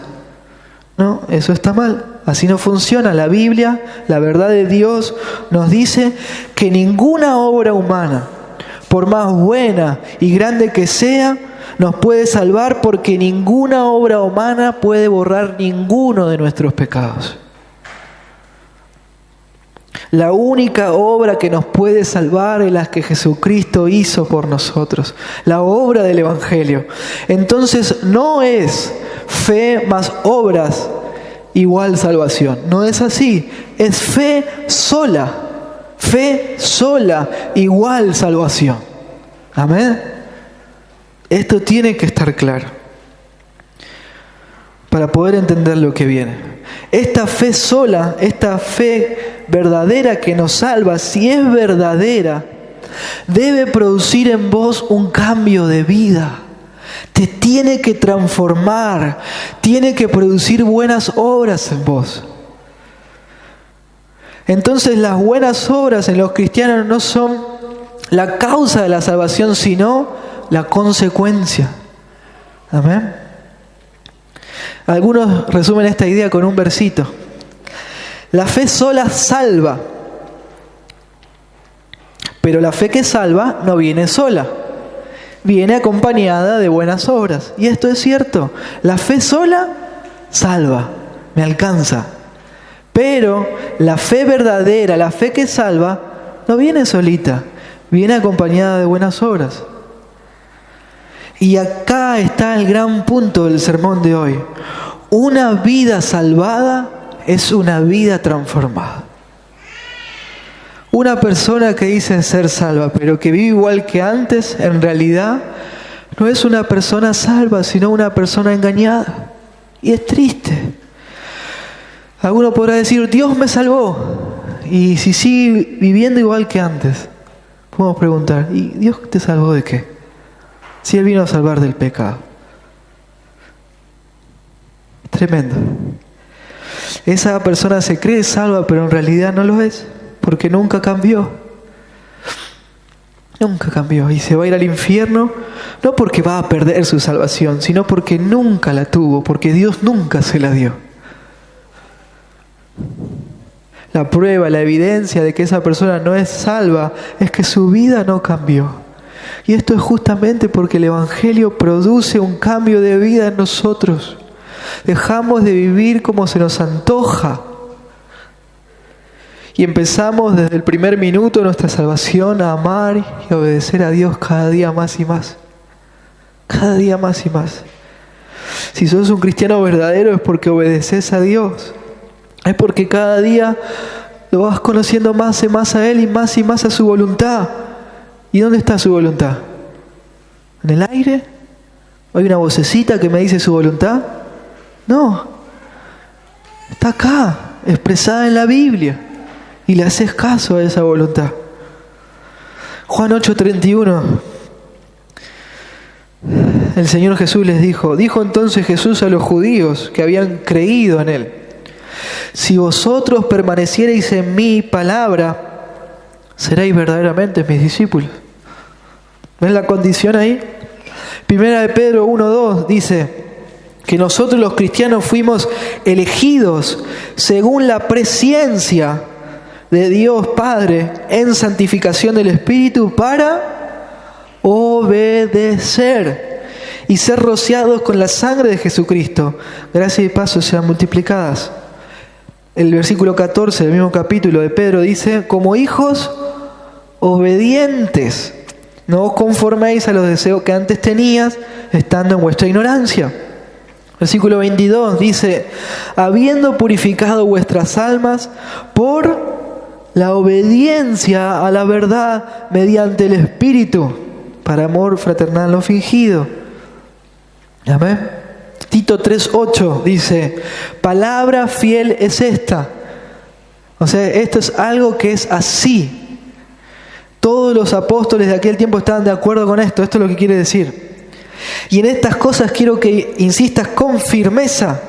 No, eso está mal. Así no funciona. La Biblia, la verdad de Dios, nos dice que ninguna obra humana, por más buena y grande que sea, nos puede salvar, porque ninguna obra humana puede borrar ninguno de nuestros pecados. La única obra que nos puede salvar es la que Jesucristo hizo por nosotros, la obra del Evangelio. Entonces no es fe más obras igual salvación. No es así. Es fe sola igual salvación. Amén. Esto tiene que estar claro para poder entender lo que viene. Esta fe sola, esta fe verdadera que nos salva, si es verdadera, debe producir en vos un cambio de vida. Te tiene que transformar, tiene que producir buenas obras en vos. Entonces las buenas obras en los cristianos no son la causa de la salvación, sino la consecuencia. Amén. Algunos resumen esta idea con un versito. La fe sola salva, pero la fe que salva no viene sola, viene acompañada de buenas obras. Y esto es cierto, la fe sola salva, me alcanza. Pero la fe verdadera, la fe que salva, no viene solita, viene acompañada de buenas obras. Y acá está el gran punto del sermón de hoy. Una vida salvada es una vida transformada. Una persona que dice ser salva, pero que vive igual que antes, en realidad no es una persona salva, sino una persona engañada. Y es triste. Alguno podrá decir, Dios me salvó. Y si sigue viviendo igual que antes, podemos preguntar, ¿y Dios te salvó de qué? Si Él vino a salvar del pecado. Tremendo. Esa persona se cree salva, pero en realidad no lo es, porque nunca cambió. Nunca cambió. Y se va a ir al infierno, no porque va a perder su salvación, sino porque nunca la tuvo, porque Dios nunca se la dio. La prueba, la evidencia de que esa persona no es salva es que su vida no cambió. Y esto es justamente porque el Evangelio produce un cambio de vida en nosotros. Dejamos de vivir como se nos antoja. Y empezamos desde el primer minuto de nuestra salvación a amar y a obedecer a Dios cada día más y más. Cada día más y más. Si sos un cristiano verdadero es porque obedeces a Dios. Es porque cada día lo vas conociendo más y más a Él y más a su voluntad. ¿Y dónde está su voluntad? ¿En el aire? ¿Hay una vocecita que me dice su voluntad? No. Está acá, expresada en la Biblia. Y le haces caso a esa voluntad. Juan 8:31. El Señor Jesús les dijo entonces Jesús a los judíos que habían creído en Él: si vosotros permaneciereis en mi palabra, seréis verdaderamente mis discípulos. ¿Ven la condición ahí? Primera de Pedro 1:2 dice que nosotros los cristianos fuimos elegidos según la presciencia de Dios Padre en santificación del Espíritu para obedecer y ser rociados con la sangre de Jesucristo. Gracia y paz sean multiplicadas. El versículo 14 del mismo capítulo de Pedro dice: como hijos obedientes, no os conforméis a los deseos que antes tenías, estando en vuestra ignorancia. Versículo 22 dice: habiendo purificado vuestras almas por la obediencia a la verdad mediante el Espíritu, para amor fraternal no fingido. Amén. Tito 3:8 dice: palabra fiel es esta. O sea, esto es algo que es así. Todos los apóstoles de aquel tiempo estaban de acuerdo con esto. Esto es lo que quiere decir. Y en estas cosas quiero que insistas con firmeza,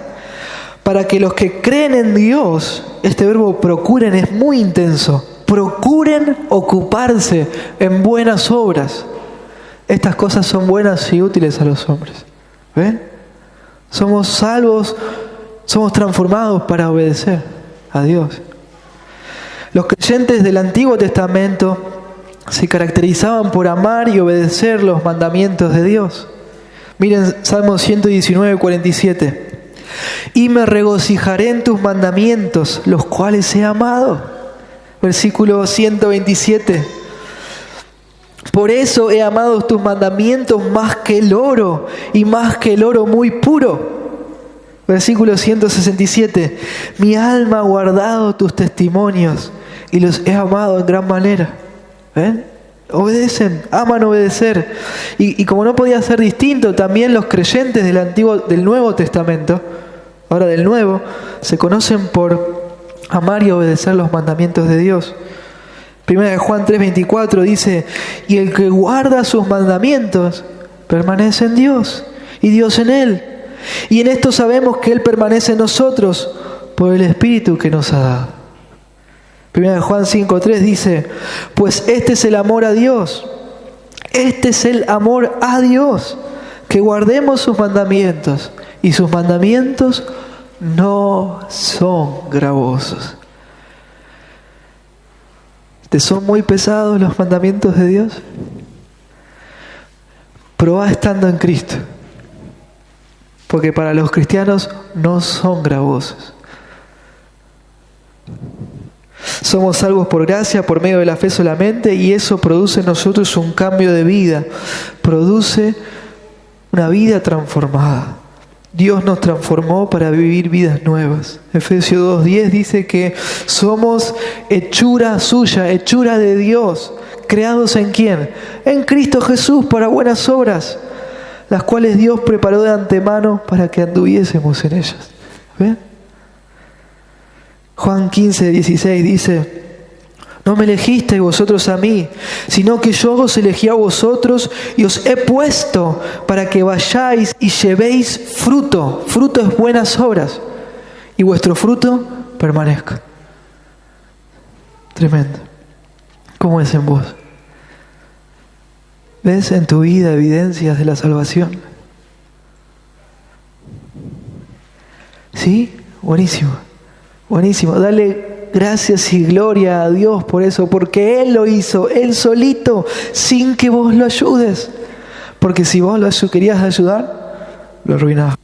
para que los que creen en Dios, este verbo procuren es muy intenso, procuren ocuparse en buenas obras. Estas cosas son buenas y útiles a los hombres. ¿Ven? Somos salvos, somos transformados para obedecer a Dios. Los creyentes del Antiguo Testamento se caracterizaban por amar y obedecer los mandamientos de Dios. Miren Salmo 119:47. Y me regocijaré en tus mandamientos, los cuales he amado. Versículo 127. Por eso he amado tus mandamientos más que el oro, y más que el oro muy puro. Versículo 167. Mi alma ha guardado tus testimonios, y los he amado en gran manera. ¿Ven? Obedecen, aman obedecer. Y como no podía ser distinto, también los creyentes del Nuevo Testamento, ahora del Nuevo, se conocen por amar y obedecer los mandamientos de Dios. Primera de Juan 3:24 dice: y el que guarda sus mandamientos permanece en Dios y Dios en él. Y en esto sabemos que Él permanece en nosotros por el Espíritu que nos ha dado. 1 Juan 5:3 dice, pues este es el amor a Dios. Este es el amor a Dios, que guardemos sus mandamientos. Y sus mandamientos no son gravosos. ¿Te son muy pesados los mandamientos de Dios? Probá estando en Cristo. Porque para los cristianos no son gravosos. Somos salvos por gracia, por medio de la fe solamente, y eso produce en nosotros un cambio de vida. Produce una vida transformada. Dios nos transformó para vivir vidas nuevas. Efesios 2:10 dice que somos hechura suya, hechura de Dios. ¿Creados en quién? En Cristo Jesús para buenas obras, las cuales Dios preparó de antemano para que anduviésemos en ellas. ¿Ven? Juan 15:16 dice, no me elegisteis vosotros a mí, sino que yo os elegí a vosotros y os he puesto para que vayáis y llevéis fruto. Fruto es buenas obras, y vuestro fruto permanezca. Tremendo. ¿Cómo es en vos? ¿Ves en tu vida evidencias de la salvación? ¿Sí? Buenísimo. Buenísimo. Dale gracias y gloria a Dios por eso, porque Él lo hizo, Él solito, sin que vos lo ayudes. Porque si vos lo querías ayudar, lo arruinás.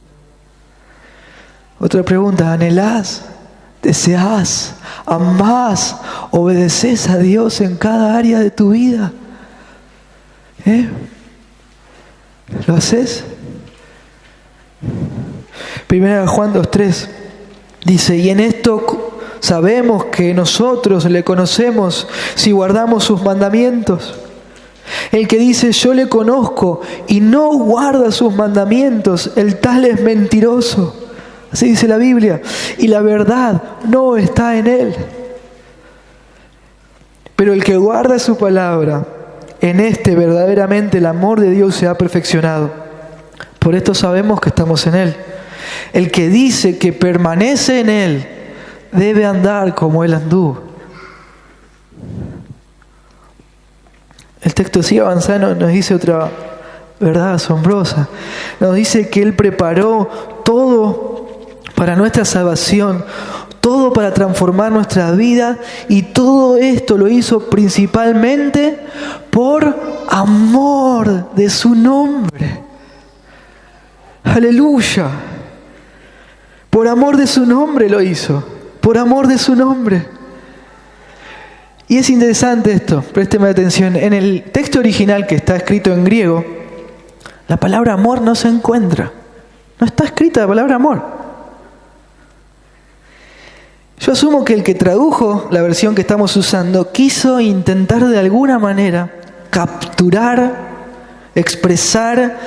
Otra pregunta, ¿anhelás, deseás, amás, obedecés a Dios en cada área de tu vida? ¿Lo haces? 1 Juan 2:3 dice, y en esto sabemos que nosotros le conocemos si guardamos sus mandamientos. El que dice yo le conozco y no guarda sus mandamientos, el tal es mentiroso. Así dice la Biblia. Y la verdad no está en él. Pero el que guarda su palabra, en este verdaderamente el amor de Dios se ha perfeccionado. Por esto sabemos que estamos en él. El que dice que permanece en él, debe andar como él anduvo. El texto sigue avanzando, nos dice otra verdad asombrosa. Nos dice que Él preparó todo para nuestra salvación, todo para transformar nuestra vida, y todo esto lo hizo principalmente por amor de su nombre. Aleluya. Por amor de su nombre lo hizo. Por amor de su nombre. Y es interesante esto, présteme atención. En el texto original que está escrito en griego, la palabra amor no se encuentra. No está escrita la palabra amor. Yo asumo que el que tradujo la versión que estamos usando quiso intentar de alguna manera capturar, expresar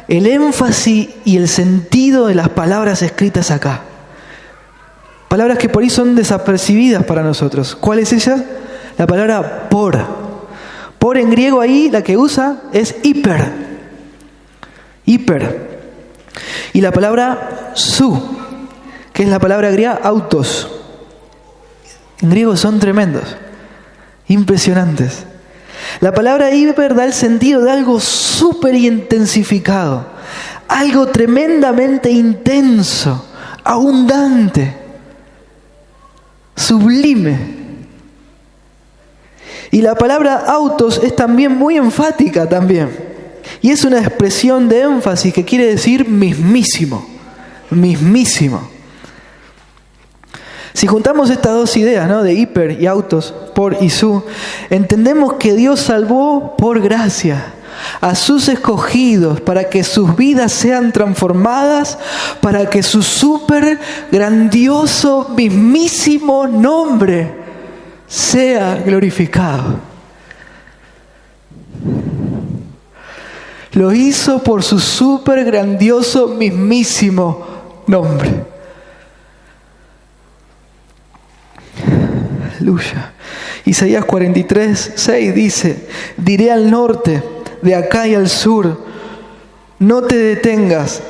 el énfasis y el sentido de las palabras escritas acá. Palabras que por ahí son desapercibidas para nosotros. ¿Cuál es ella? La palabra por. Por en griego ahí la que usa es hiper. Hiper. Y la palabra su, que es la palabra griega autos. En griego son tremendos, impresionantes. La palabra hiper da el sentido de algo súper intensificado, algo tremendamente intenso, abundante, sublime. Y la palabra autos es también muy enfática también. Y es una expresión de énfasis que quiere decir mismísimo, mismísimo. Si juntamos estas dos ideas, ¿no?, de hiper y autos, por y su, entendemos que Dios salvó por gracia a sus escogidos para que sus vidas sean transformadas, para que su súper grandioso, mismísimo nombre sea glorificado. Lo hizo por su súper grandioso, mismísimo nombre. Aleluya. Isaías 43:6 dice: diré al norte, de acá y al sur, no te detengas,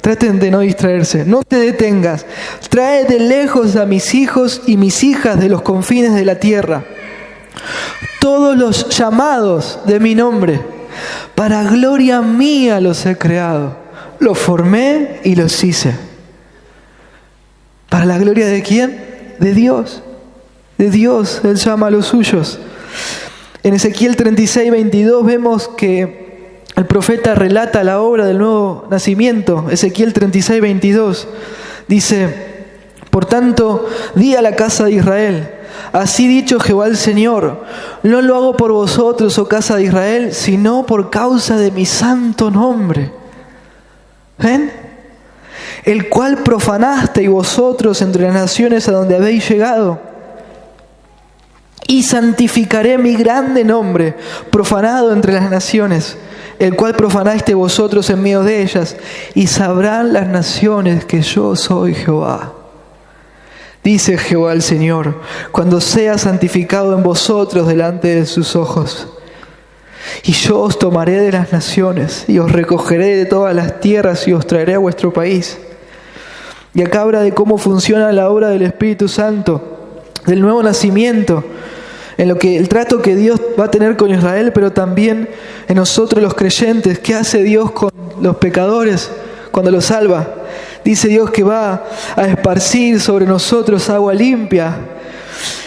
Traten de no distraerse. No te detengas. Trae de lejos a mis hijos y mis hijas de los confines de la tierra. Todos los llamados de mi nombre, para gloria mía los he creado. Los formé y los hice. ¿Para la gloria de quién? De Dios. De Dios. Él llama a los suyos. En Ezequiel 36:22 vemos que el profeta relata la obra del nuevo nacimiento. Ezequiel 36:22 dice: por tanto, di a la casa de Israel, así dicho Jehová el Señor, no lo hago por vosotros, oh casa de Israel, sino por causa de mi santo nombre. ¿Ven? El cual profanasteis vosotros entre las naciones a donde habéis llegado. Y santificaré mi grande nombre, profanado entre las naciones, el cual profanaste vosotros en medio de ellas, y sabrán las naciones que yo soy Jehová. Dice Jehová el Señor, cuando sea santificado en vosotros delante de sus ojos. Y yo os tomaré de las naciones, y os recogeré de todas las tierras, y os traeré a vuestro país. Y acá habla de cómo funciona la obra del Espíritu Santo, del nuevo nacimiento, en lo que el trato que Dios va a tener con Israel, pero también en nosotros los creyentes. ¿Qué hace Dios con los pecadores cuando los salva? Dice Dios que va a esparcir sobre nosotros agua limpia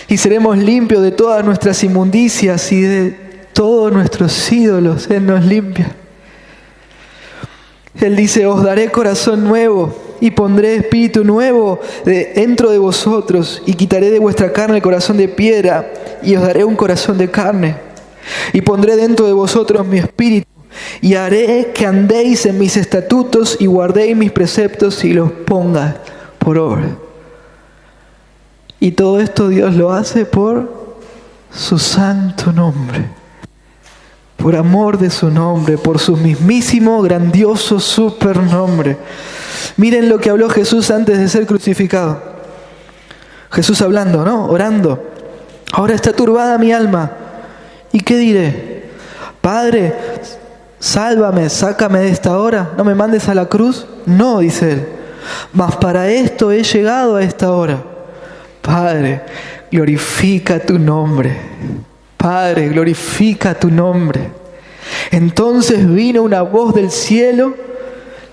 y seremos limpios de todas nuestras inmundicias y de todos nuestros ídolos. Él nos limpia. Él dice: os daré corazón nuevo y pondré espíritu nuevo dentro de vosotros, y quitaré de vuestra carne el corazón de piedra y os daré un corazón de carne, y pondré dentro de vosotros mi espíritu, y haré que andéis en mis estatutos y guardéis mis preceptos y los ponga por obra. Y todo esto Dios lo hace por su santo nombre, por amor de su nombre, por su mismísimo, grandioso supernombre. Miren lo que habló Jesús antes de ser crucificado. Jesús hablando, ¿no? Orando. Ahora está turbada mi alma. ¿Y qué diré? Padre, sálvame, sácame de esta hora. ¿No me mandes a la cruz? No, dice él. Mas para esto he llegado a esta hora. Padre, glorifica tu nombre. Padre, glorifica tu nombre. Entonces vino una voz del cielo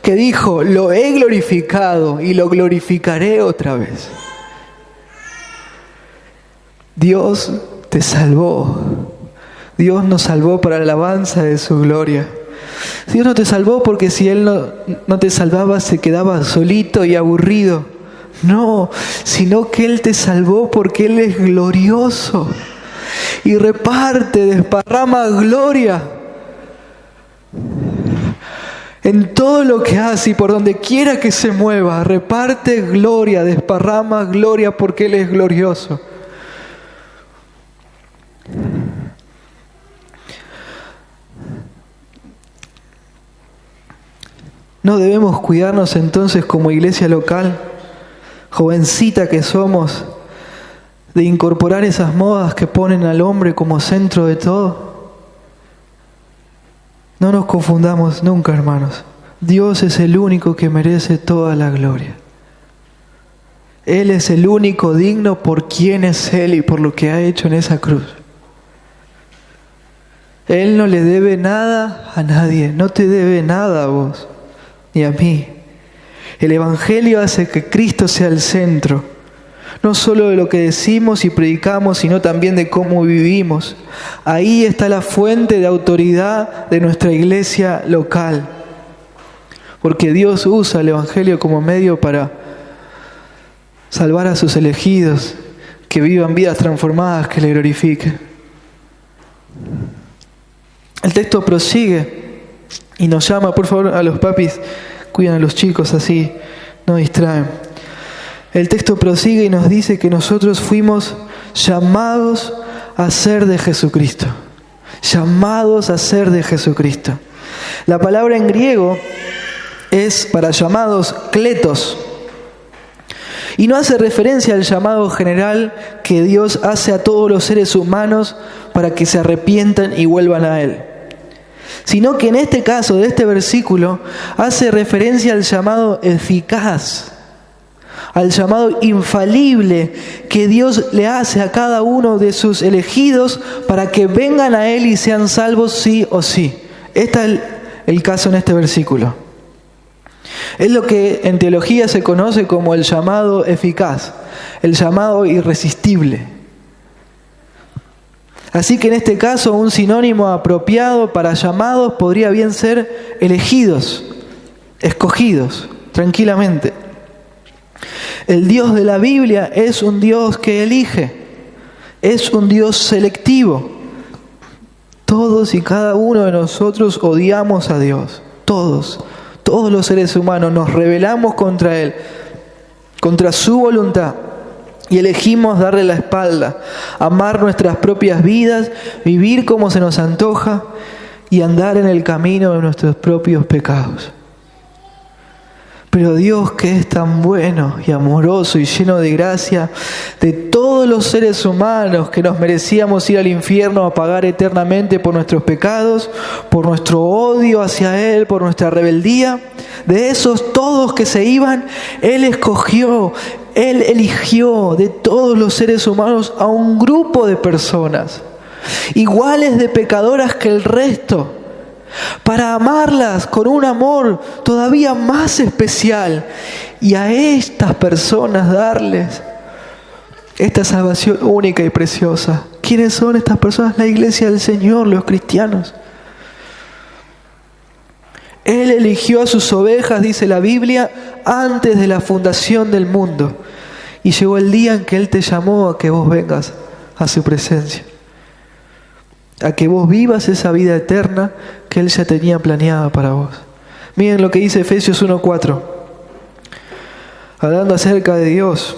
que dijo: lo he glorificado y lo glorificaré otra vez. Dios te salvó. Dios nos salvó para la alabanza de su gloria. Dios no te salvó porque si Él no te salvaba se quedaba solito y aburrido. No, sino que Él te salvó porque Él es glorioso y reparte, desparrama gloria en todo lo que hace y por donde quiera que se mueva. Reparte gloria, desparrama gloria porque Él es glorioso. ¿No debemos cuidarnos entonces como iglesia local, jovencita que somos, de incorporar esas modas que ponen al hombre como centro de todo? No nos confundamos nunca, hermanos. Dios es el único que merece toda la gloria. Él es el único digno por quién es Él y por lo que ha hecho en esa cruz. Él no le debe nada a nadie, no te debe nada a vos ni a mí. El Evangelio hace que Cristo sea el centro, no solo de lo que decimos y predicamos, sino también de cómo vivimos. Ahí está la fuente de autoridad de nuestra iglesia local, porque Dios usa el Evangelio como medio para salvar a sus elegidos, que vivan vidas transformadas, que le glorifiquen. El texto prosigue y nos llama, por favor, a los papis, cuidan a los chicos así, no distraen. El texto prosigue y nos dice que nosotros fuimos llamados a ser de Jesucristo. Llamados a ser de Jesucristo. La palabra en griego es para llamados kletos. Y no hace referencia al llamado general que Dios hace a todos los seres humanos para que se arrepientan y vuelvan a Él, sino que en este caso de este versículo hace referencia al llamado eficaz, al llamado infalible que Dios le hace a cada uno de sus elegidos para que vengan a Él y sean salvos sí o sí. Este es el caso en este versículo. Es lo que en teología se conoce como el llamado eficaz, el llamado irresistible. Así que en este caso un sinónimo apropiado para llamados podría bien ser elegidos, escogidos, tranquilamente. El Dios de la Biblia es un Dios que elige, es un Dios selectivo. Todos y cada uno de nosotros odiamos a Dios, todos los seres humanos nos rebelamos contra Él, contra su voluntad. Y elegimos darle la espalda, amar nuestras propias vidas, vivir como se nos antoja y andar en el camino de nuestros propios pecados. Pero Dios, que es tan bueno y amoroso y lleno de gracia, de todos los seres humanos que nos merecíamos ir al infierno a pagar eternamente por nuestros pecados, por nuestro odio hacia Él, por nuestra rebeldía, de esos todos que se iban, Él escogió, Él eligió de todos los seres humanos a un grupo de personas, iguales de pecadoras que el resto, para amarlas con un amor todavía más especial y a estas personas darles esta salvación única y preciosa. ¿Quiénes son estas personas? La iglesia del Señor, los cristianos. Él eligió a sus ovejas, dice la Biblia, antes de la fundación del mundo. Y llegó el día en que Él te llamó a que vos vengas a su presencia, a que vos vivas esa vida eterna que Él ya tenía planeada para vos. Miren lo que dice Efesios 1:4, hablando acerca de Dios,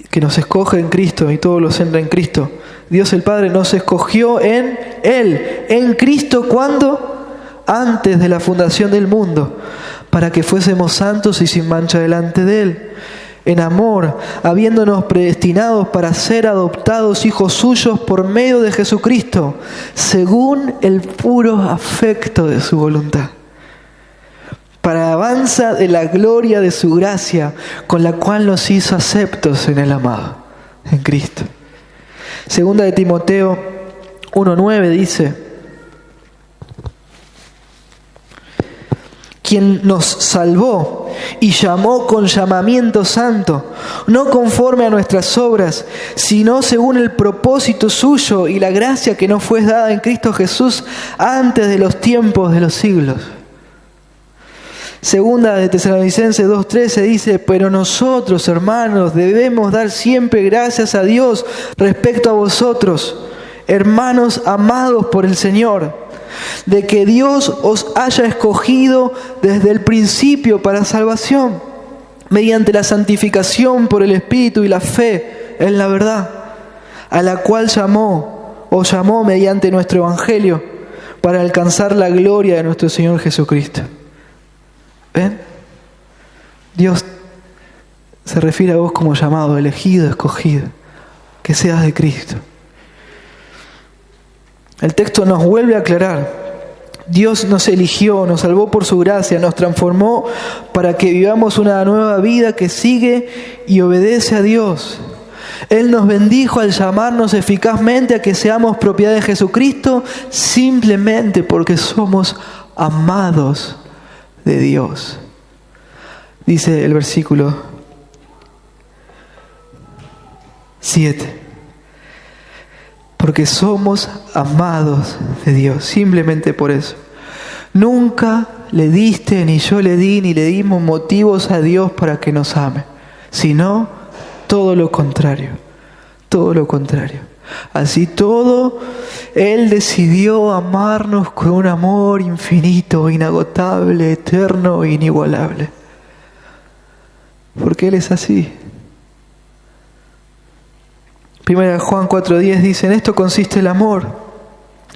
que nos escoge en Cristo y todos los entra en Cristo. Dios el Padre nos escogió en Él, en Cristo, ¿cuándo? Antes de la fundación del mundo, para que fuésemos santos y sin mancha delante de Él. En amor, habiéndonos predestinados para ser adoptados hijos suyos por medio de Jesucristo, según el puro afecto de su voluntad, para alabanza de la gloria de su gracia, con la cual nos hizo aceptos en el amado, en Cristo. Segunda de Timoteo 1:9 dice: quien nos salvó y llamó con llamamiento santo, no conforme a nuestras obras, sino según el propósito suyo y la gracia que nos fue dada en Cristo Jesús antes de los tiempos de los siglos. Segunda de Tesalonicenses 2:13 dice: pero nosotros, hermanos, debemos dar siempre gracias a Dios respecto a vosotros, hermanos amados por el Señor, de que Dios os haya escogido desde el principio para salvación, mediante la santificación por el Espíritu y la fe en la verdad, a la cual os llamó mediante nuestro Evangelio, para alcanzar la gloria de nuestro Señor Jesucristo. ¿Ven? Dios se refiere a vos como llamado, elegido, escogido, que seas de Cristo. El texto nos vuelve a aclarar: Dios nos eligió, nos salvó por su gracia, nos transformó para que vivamos una nueva vida que sigue y obedece a Dios. Él nos bendijo al llamarnos eficazmente a que seamos propiedad de Jesucristo, simplemente porque somos amados de Dios. Dice el versículo 7. Porque somos amados de Dios, simplemente por eso. Nunca le diste, ni yo le di, ni le dimos motivos a Dios para que nos ame, sino todo lo contrario, todo lo contrario. Así todo, Él decidió amarnos con un amor infinito, inagotable, eterno e inigualable. Porque Él es así. 1 Juan 4:10 dice: en esto consiste el amor,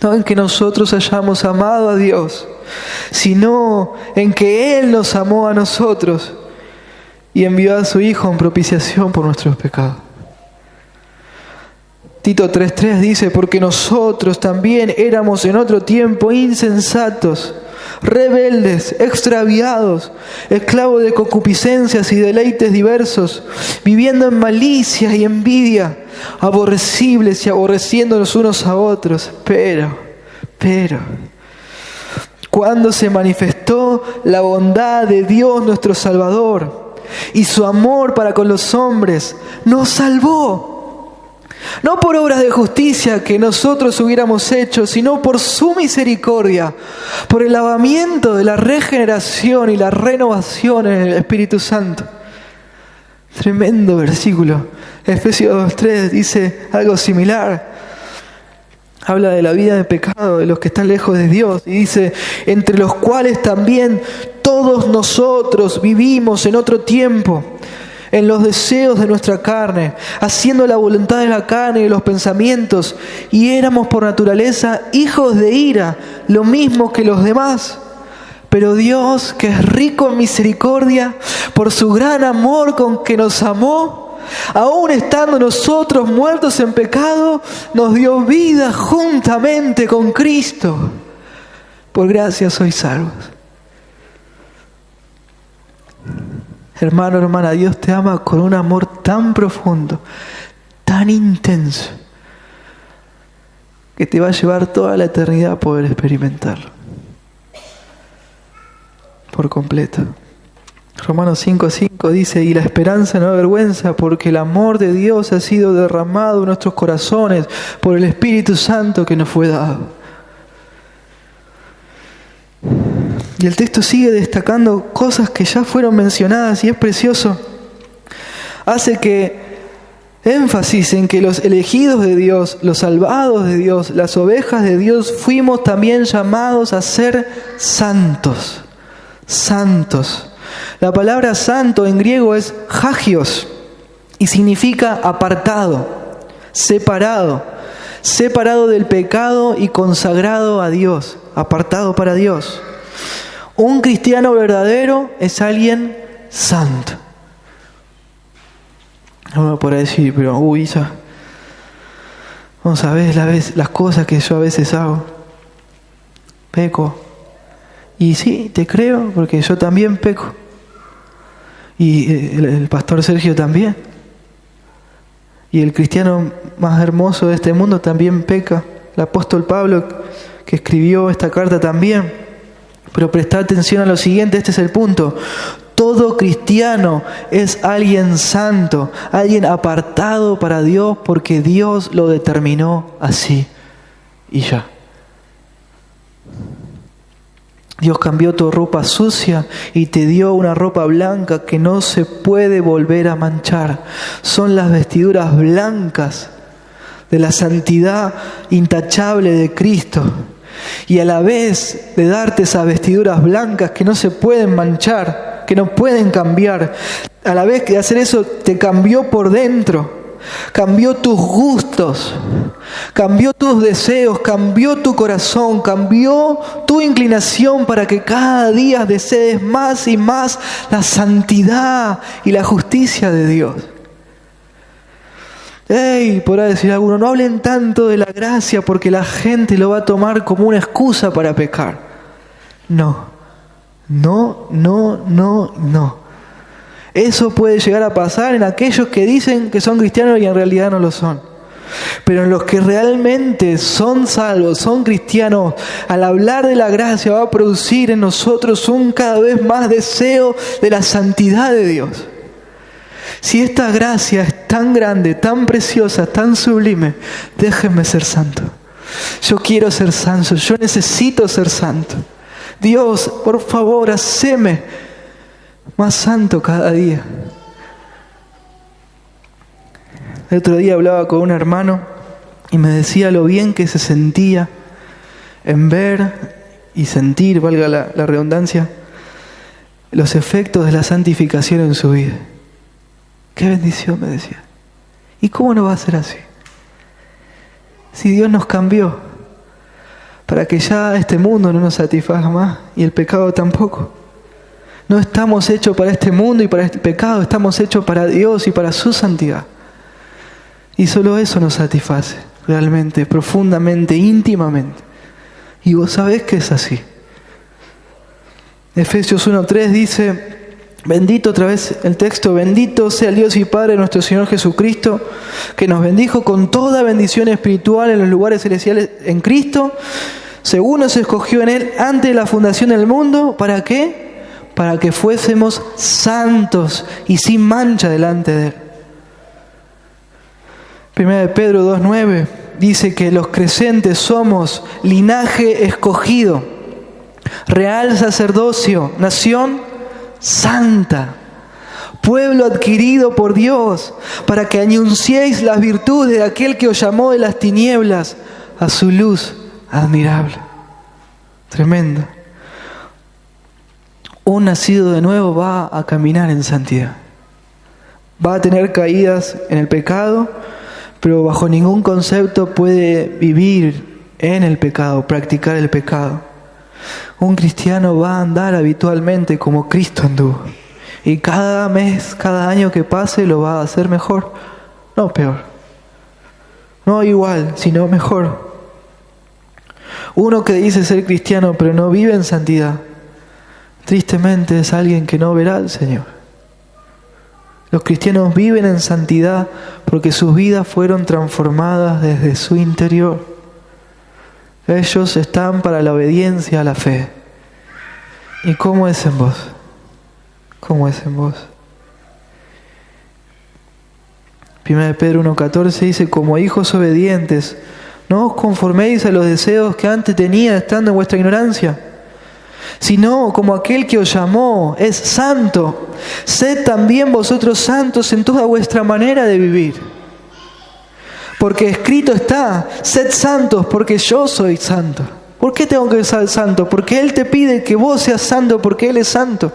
no en que nosotros hayamos amado a Dios, sino en que Él nos amó a nosotros y envió a su Hijo en propiciación por nuestros pecados. Tito 3:3 dice, porque nosotros también éramos en otro tiempo insensatos, rebeldes, extraviados, esclavos de concupiscencias y deleites diversos, viviendo en malicia y envidia, aborrecibles y aborreciéndonos unos a otros. Pero, cuando se manifestó la bondad de Dios nuestro Salvador y su amor para con los hombres, nos salvó. No por obras de justicia que nosotros hubiéramos hecho, sino por su misericordia, por el lavamiento de la regeneración y la renovación en el Espíritu Santo. Tremendo versículo. Efesios 2:3 dice algo similar. Habla de la vida de pecado, de los que están lejos de Dios. Y dice, entre los cuales también todos nosotros vivimos en otro tiempo, en los deseos de nuestra carne, haciendo la voluntad de la carne y de los pensamientos, y éramos por naturaleza hijos de ira, lo mismo que los demás. Pero Dios, que es rico en misericordia, por su gran amor con que nos amó, aun estando nosotros muertos en pecado, nos dio vida juntamente con Cristo. Por gracia sois salvos. Hermano, hermana, Dios te ama con un amor tan profundo, tan intenso, que te va a llevar toda la eternidad a poder experimentarlo. Por completo. Romanos 5:5 dice, y la esperanza no avergüenza, porque el amor de Dios ha sido derramado en nuestros corazones por el Espíritu Santo que nos fue dado. Y el texto sigue destacando cosas que ya fueron mencionadas y es precioso. Hace que énfasis en que los elegidos de Dios, los salvados de Dios, las ovejas de Dios, fuimos también llamados a ser santos. Santos. La palabra santo en griego es hagios y significa apartado, separado del pecado y consagrado a Dios, apartado para Dios. Un cristiano verdadero es alguien santo. Uno podrá decir, pero ya, vamos a ver las cosas que yo a veces hago. Peco. Y sí, te creo, porque yo también peco. Y el pastor Sergio también. Y el cristiano más hermoso de este mundo también peca. El apóstol Pablo, que escribió esta carta, también. Pero presta atención a lo siguiente, este es el punto. Todo cristiano es alguien santo, alguien apartado para Dios, porque Dios lo determinó así. Y ya. Dios cambió tu ropa sucia y te dio una ropa blanca que no se puede volver a manchar. Son las vestiduras blancas de la santidad intachable de Cristo. Y a la vez de darte esas vestiduras blancas que no se pueden manchar, que no pueden cambiar, a la vez de hacer eso te cambió por dentro. Cambió tus gustos, cambió tus deseos, cambió tu corazón, cambió tu inclinación para que cada día desees más y más la santidad y la justicia de Dios. Podrá decir alguno, no hablen tanto de la gracia porque la gente lo va a tomar como una excusa para pecar. No. Eso puede llegar a pasar en aquellos que dicen que son cristianos y en realidad no lo son. Pero en los que realmente son salvos, son cristianos, al hablar de la gracia va a producir en nosotros un cada vez más deseo de la santidad de Dios. Si esta gracia es tan grande, tan preciosa, tan sublime, déjenme ser santo. Yo quiero ser santo, yo necesito ser santo. Dios, por favor, haceme más santo cada día. El otro día hablaba con un hermano y me decía lo bien que se sentía en ver y sentir, valga la redundancia, los efectos de la santificación en su vida. Qué bendición, me decía. ¿Y cómo no va a ser así? Si Dios nos cambió para que ya este mundo no nos satisfaga más y el pecado tampoco. No estamos hechos para este mundo y para este pecado, estamos hechos para Dios y para su santidad. Y solo eso nos satisface, realmente, profundamente, íntimamente. Y vos sabés que es así. Efesios 1:3 dice, bendito, otra vez el texto, bendito sea el Dios y Padre de nuestro Señor Jesucristo, que nos bendijo con toda bendición espiritual en los lugares celestiales en Cristo, según nos escogió en Él antes de la fundación del mundo. ¿Para qué? Para que fuésemos santos y sin mancha delante de Él. 1 Pedro 2:9 dice que los creyentes somos linaje escogido, real sacerdocio, nación santa, pueblo adquirido por Dios, para que anunciéis las virtudes de aquel que os llamó de las tinieblas a su luz admirable. Tremendo. Un nacido de nuevo va a caminar en santidad. Va a tener caídas en el pecado, pero bajo ningún concepto puede vivir en el pecado, practicar el pecado. Un cristiano va a andar habitualmente como Cristo anduvo. Y cada mes, cada año que pase lo va a hacer mejor, no peor. No igual, sino mejor. Uno que dice ser cristiano pero no vive en santidad, tristemente es alguien que no verá al Señor. Los cristianos viven en santidad porque sus vidas fueron transformadas desde su interior. Ellos están para la obediencia a la fe. ¿Y cómo es en vos? ¿Cómo es en vos? 1 Pedro 1:14 dice, como hijos obedientes, no os conforméis a los deseos que antes tenía estando en vuestra ignorancia, sino como aquel que os llamó es santo, sed también vosotros santos en toda vuestra manera de vivir. Porque escrito está, sed santos porque yo soy santo. ¿Por qué tengo que ser santo? Porque Él te pide que vos seas santo porque Él es santo.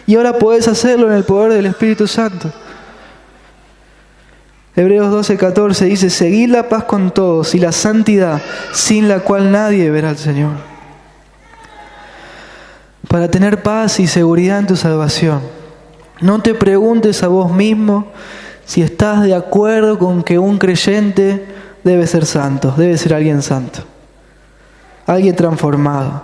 Y ahora podés hacerlo en el poder del Espíritu Santo. Hebreos 12:14 dice, seguid la paz con todos y la santidad, sin la cual nadie verá al Señor. Para tener paz y seguridad en tu salvación, no te preguntes a vos mismo si estás de acuerdo con que un creyente debe ser santo, debe ser alguien santo, alguien transformado.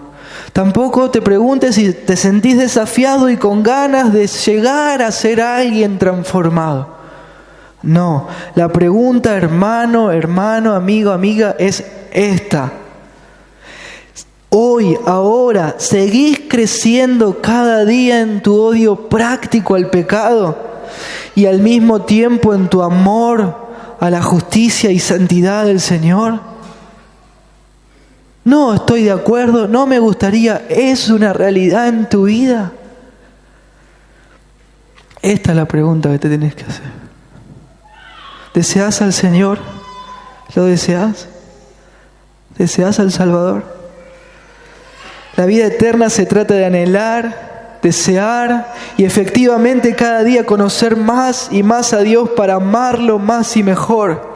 Tampoco te preguntes si te sentís desafiado y con ganas de llegar a ser alguien transformado. No, la pregunta, hermano, amigo, amiga, es esta. Hoy, ahora, ¿seguís creciendo cada día en tu odio práctico al pecado y al mismo tiempo en tu amor a la justicia y santidad del Señor? No estoy de acuerdo, no me gustaría. ¿Es una realidad en tu vida? Esta es la pregunta que te tenés que hacer. ¿Deseás al Señor? ¿Lo deseás? ¿Deseás al Salvador? La vida eterna se trata de anhelar, desear y efectivamente cada día conocer más y más a Dios para amarlo más y mejor.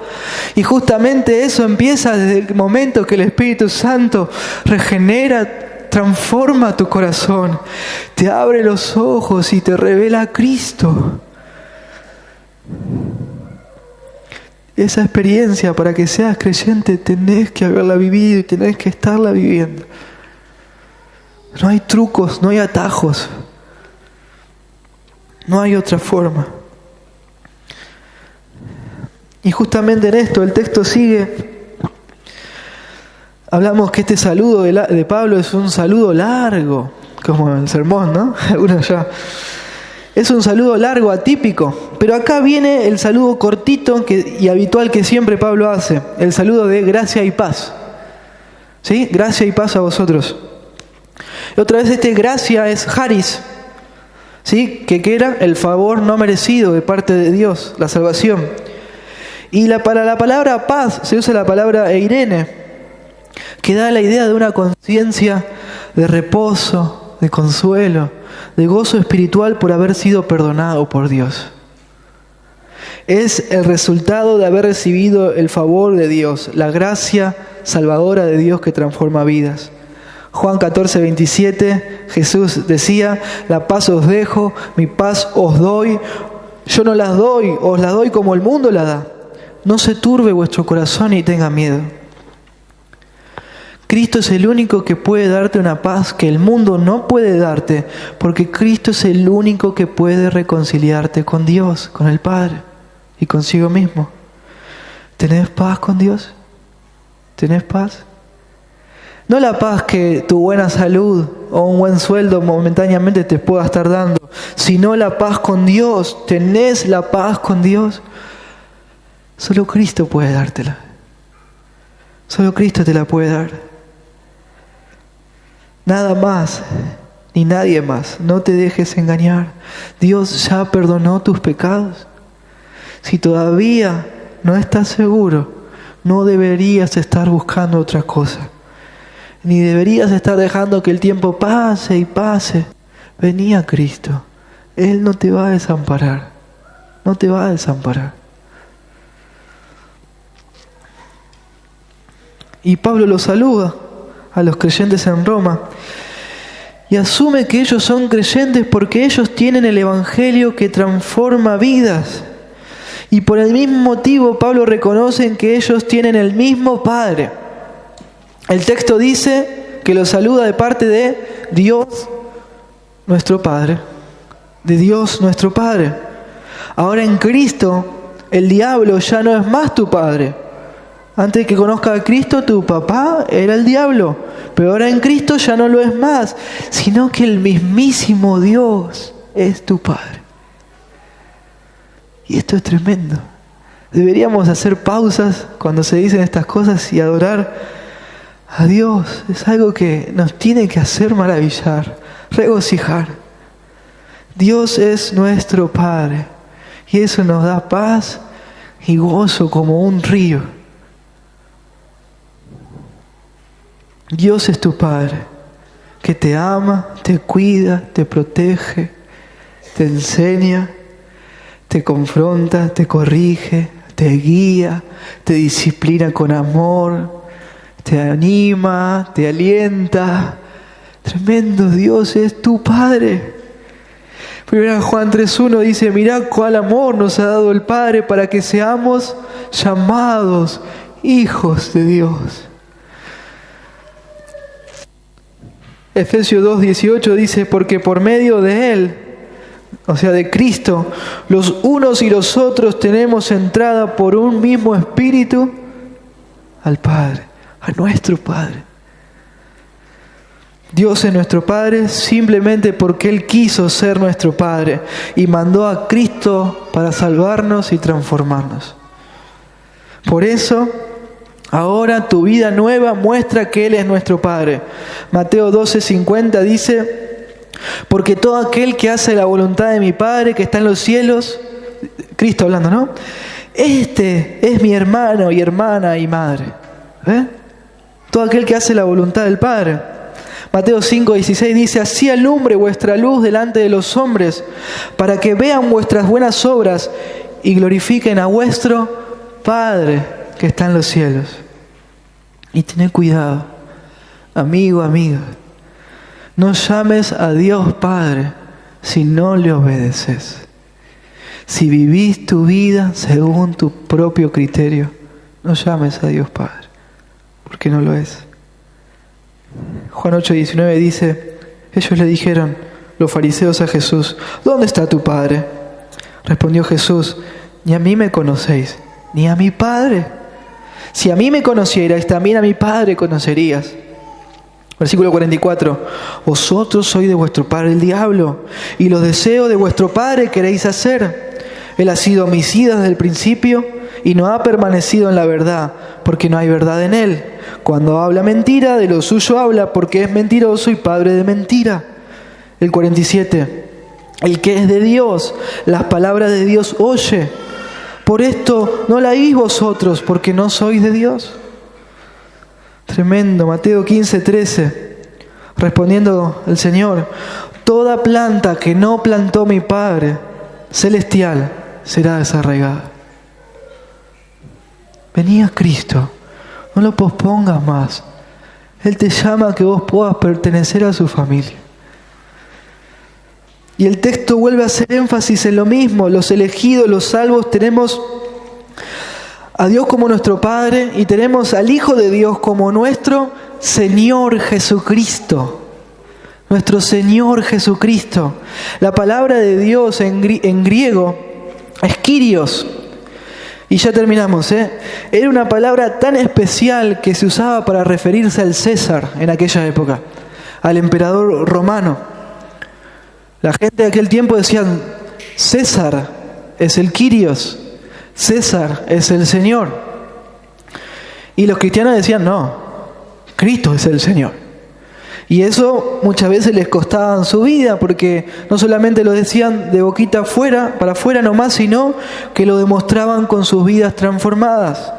Y justamente eso empieza desde el momento que el Espíritu Santo regenera, transforma tu corazón, te abre los ojos y te revela a Cristo. Esa experiencia, para que seas creyente, tenés que haberla vivido y tenés que estarla viviendo. No hay trucos, no hay atajos. No hay otra forma. Y justamente en esto el texto sigue. Hablamos que este saludo de Pablo es un saludo largo, como el sermón, ¿no? Algunos ya. Es un saludo largo, atípico. Pero acá viene el saludo cortito y habitual que siempre Pablo hace. El saludo de gracia y paz. ¿Sí? Gracia y paz a vosotros. Y otra vez gracia es charis, ¿sí? Que era el favor no merecido de parte de Dios, la salvación. Y para la palabra paz se usa la palabra eirene, que da la idea de una conciencia de reposo, de consuelo, de gozo espiritual por haber sido perdonado por Dios. Es el resultado de haber recibido el favor de Dios, la gracia salvadora de Dios que transforma vidas. Juan 14:27, Jesús decía, la paz os dejo, mi paz os doy. Yo no las doy, os las doy como el mundo la da. no se turbe vuestro corazón y tenga miedo. Cristo es el único que puede darte una paz que el mundo no puede darte, porque Cristo es el único que puede reconciliarte con Dios, con el Padre y consigo mismo. ¿Tenés paz con Dios? ¿Tenés paz? No la paz que tu buena salud o un buen sueldo momentáneamente te pueda estar dando, sino la paz con Dios. ¿Tenés la paz con Dios? Solo Cristo puede dártela. Solo Cristo te la puede dar. Nada más, ni nadie más. No te dejes engañar. Dios ya perdonó tus pecados. Si todavía no estás seguro, no deberías estar buscando otra cosa. Ni deberías estar dejando que el tiempo pase y pase. Vení a Cristo. Él no te va a desamparar. No te va a desamparar. Y Pablo los saluda a los creyentes en Roma y asume que ellos son creyentes porque ellos tienen el Evangelio que transforma vidas. Y por el mismo motivo Pablo reconoce que ellos tienen el mismo Padre. El texto dice que los saluda de parte de Dios nuestro Padre. De Dios nuestro Padre. Ahora en Cristo el diablo ya no es más tu padre. Antes de que conozca a Cristo, tu papá era el diablo. Pero ahora en Cristo ya no lo es más, sino que el mismísimo Dios es tu Padre. Y esto es tremendo. Deberíamos hacer pausas cuando se dicen estas cosas y adorar a Dios. Es algo que nos tiene que hacer maravillar, regocijar. Dios es nuestro Padre. Y eso nos da paz y gozo como un río. Dios es tu Padre, que te ama, te cuida, te protege, te enseña, te confronta, te corrige, te guía, te disciplina con amor, te anima, te alienta. Tremendo, Dios es tu Padre. Primera Juan 3:1 dice: mirá cuál amor nos ha dado el Padre para que seamos llamados hijos de Dios. Efesios 2:18 dice: porque por medio de Él, o sea de Cristo, los unos y los otros tenemos entrada por un mismo Espíritu al Padre, a nuestro Padre. Dios es nuestro Padre simplemente porque Él quiso ser nuestro Padre y mandó a Cristo para salvarnos y transformarnos. Por eso, ahora tu vida nueva muestra que Él es nuestro Padre. Mateo 12:50 dice: porque todo aquel que hace la voluntad de mi Padre que está en los cielos, Cristo hablando, ¿no? Este es mi hermano y hermana y madre. ¿Ve? Todo aquel que hace la voluntad del Padre. Mateo 5:16 dice: así alumbre vuestra luz delante de los hombres, para que vean vuestras buenas obras y glorifiquen a vuestro Padre que está en los cielos. Y tened cuidado, amigo, amiga. No llames a Dios Padre si no le obedeces. Si vivís tu vida según tu propio criterio, no llames a Dios Padre, porque no lo es. Juan 8:19 dice: ellos le dijeron, los fariseos, a Jesús: ¿dónde está tu Padre? Respondió Jesús: ni a mí me conocéis, ni a mi Padre. Si a mí me conocierais, también a mi Padre conocerías. Versículo 44. Vosotros sois de vuestro padre el diablo, y los deseos de vuestro padre queréis hacer. Él ha sido homicida desde el principio y no ha permanecido en la verdad, porque no hay verdad en él. Cuando habla mentira, de lo suyo habla, porque es mentiroso y padre de mentira. El 47. El que es de Dios, las palabras de Dios oye. Por esto no la oís vosotros, porque no sois de Dios. Tremendo. Mateo 15:13. Respondiendo el Señor: toda planta que no plantó mi Padre celestial será desarraigada. Vení a Cristo, no lo pospongas más. Él te llama a que vos puedas pertenecer a su familia. Y el texto vuelve a hacer énfasis en lo mismo. Los elegidos, los salvos, tenemos a Dios como nuestro Padre y tenemos al Hijo de Dios como nuestro Señor Jesucristo. Nuestro Señor Jesucristo. La palabra de Dios en griego es Kyrios. Y ya terminamos, Era una palabra tan especial que se usaba para referirse al César en aquella época, al emperador romano. La gente de aquel tiempo decían, César es el Kyrios, César es el Señor. Y los cristianos decían, no, Cristo es el Señor. Y eso muchas veces les costaba su vida, porque no solamente lo decían de boquita afuera, para afuera nomás, sino que lo demostraban con sus vidas transformadas.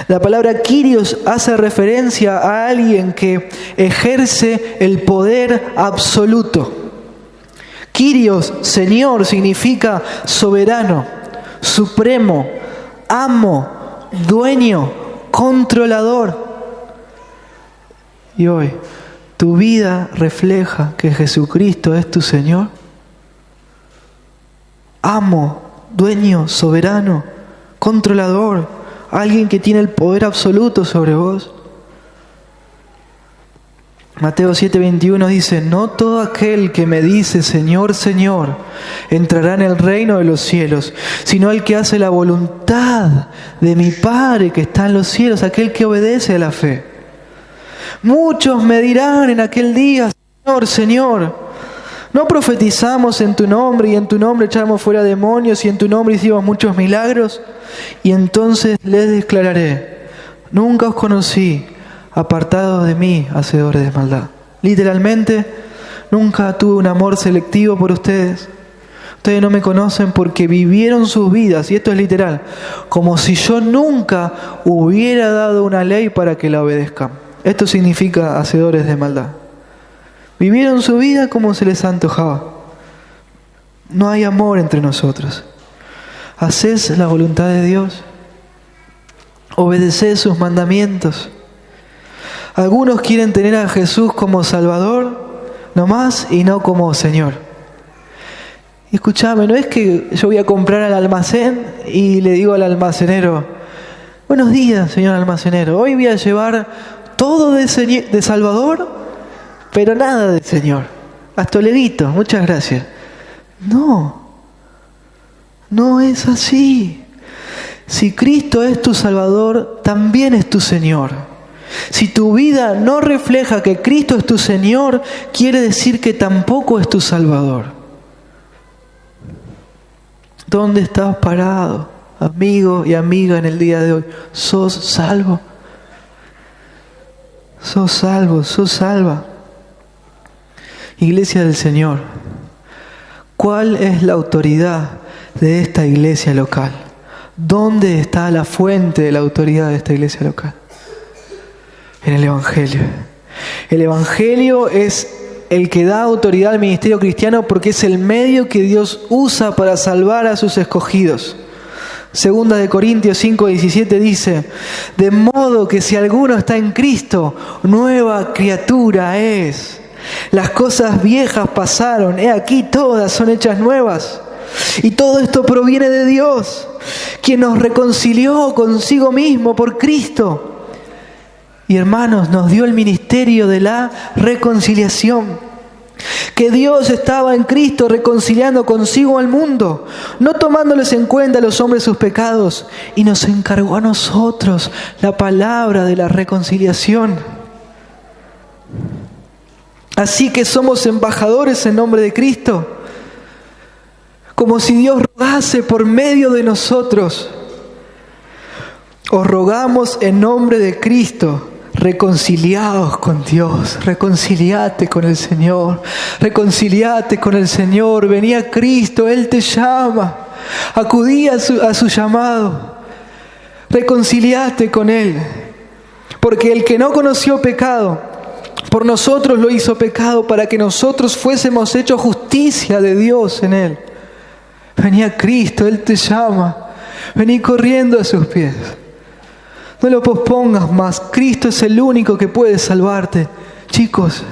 La palabra Kyrios hace referencia a alguien que ejerce el poder absoluto. Kyrios, Señor, significa soberano, supremo, amo, dueño, controlador. Y hoy, ¿tu vida refleja que Jesucristo es tu Señor? Amo, dueño, soberano, controlador, alguien que tiene el poder absoluto sobre vos. Mateo 7:21 dice, no todo aquel que me dice Señor, Señor, entrará en el reino de los cielos, sino el que hace la voluntad de mi Padre que está en los cielos, aquel que obedece a la fe. Muchos me dirán en aquel día, Señor, Señor, ¿no profetizamos en tu nombre y en tu nombre echamos fuera demonios y en tu nombre hicimos muchos milagros? Y entonces les declararé, nunca os conocí, apartados de mí, hacedores de maldad. Literalmente, nunca tuve un amor selectivo por ustedes. Ustedes no me conocen porque vivieron sus vidas, y esto es literal, como si yo nunca hubiera dado una ley para que la obedezcan. Esto significa hacedores de maldad. Vivieron su vida como se les antojaba. No hay amor entre nosotros. ¿Hacés la voluntad de Dios? ¿Obedecés sus mandamientos? Algunos quieren tener a Jesús como Salvador, nomás, y no como Señor. Y escuchame, no es que yo voy a comprar al almacén y le digo al almacenero, buenos días, señor almacenero, hoy voy a llevar todo de Salvador, pero nada de Señor. Hasta leguito, muchas gracias. No es así. Si Cristo es tu Salvador, también es tu Señor. Si tu vida no refleja que Cristo es tu Señor, quiere decir que tampoco es tu Salvador. ¿Dónde estás parado, amigo y amiga, en el día de hoy? ¿Sos salvo? Sos salvo, sos salva. Iglesia del Señor, ¿cuál es la autoridad de esta iglesia local? ¿Dónde está la fuente de la autoridad de esta iglesia local? En el Evangelio. El Evangelio es el que da autoridad al ministerio cristiano porque es el medio que Dios usa para salvar a sus escogidos. Segunda de Corintios 5:17 dice, de modo que si alguno está en Cristo, nueva criatura es. Las cosas viejas pasaron, he aquí todas son hechas nuevas. Y todo esto proviene de Dios, quien nos reconcilió consigo mismo por Cristo. Y hermanos, nos dio el ministerio de la reconciliación. Que Dios estaba en Cristo reconciliando consigo al mundo, no tomándoles en cuenta a los hombres sus pecados, y nos encargó a nosotros la palabra de la reconciliación. Así que somos embajadores en nombre de Cristo, como si Dios rogase por medio de nosotros. Os rogamos en nombre de Cristo, reconciliaos con Dios, reconciliate con el Señor, reconciliate con el Señor, vení a Cristo, Él te llama, acudí a su llamado, reconciliate con Él, porque el que no conoció pecado, por nosotros lo hizo pecado para que nosotros fuésemos hechos justicia de Dios en Él. Vení a Cristo, Él te llama, vení corriendo a sus pies. No lo pospongas más. Cristo es el único que puede salvarte. Chicos,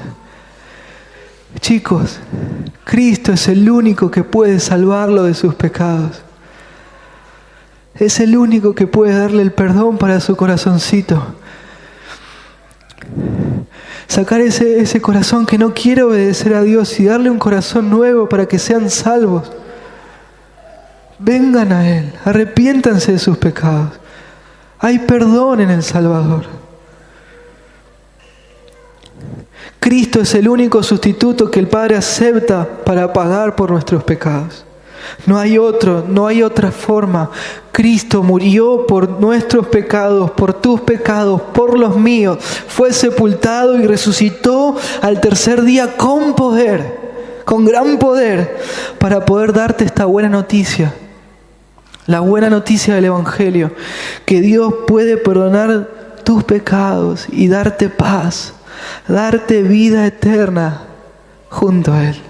Cristo es el único que puede salvarlo de sus pecados. Es el único que puede darle el perdón para su corazoncito. Sacar ese corazón que no quiere obedecer a Dios y darle un corazón nuevo para que sean salvos. Vengan a Él, arrepiéntanse de sus pecados. Hay perdón en el Salvador. Cristo es el único sustituto que el Padre acepta para pagar por nuestros pecados. No hay otro, no hay otra forma. Cristo murió por nuestros pecados, por tus pecados, por los míos. Fue sepultado y resucitó al tercer día con poder, con gran poder, para poder darte esta buena noticia. La buena noticia del Evangelio, que Dios puede perdonar tus pecados y darte paz, darte vida eterna junto a Él.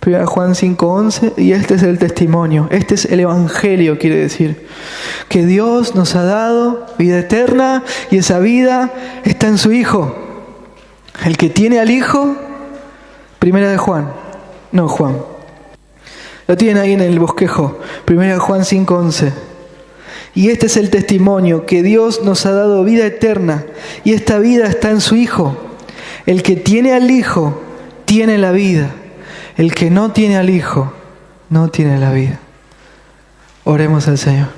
1 Juan 5:11, y este es el testimonio, este es el Evangelio, quiere decir, que Dios nos ha dado vida eterna y esa vida está en su Hijo. El que tiene al Hijo, 1 Juan, lo tienen ahí en el bosquejo, 1 Juan 5:11. Y este es el testimonio, que Dios nos ha dado vida eterna y esta vida está en su Hijo. El que tiene al Hijo, tiene la vida. El que no tiene al Hijo, no tiene la vida. Oremos al Señor.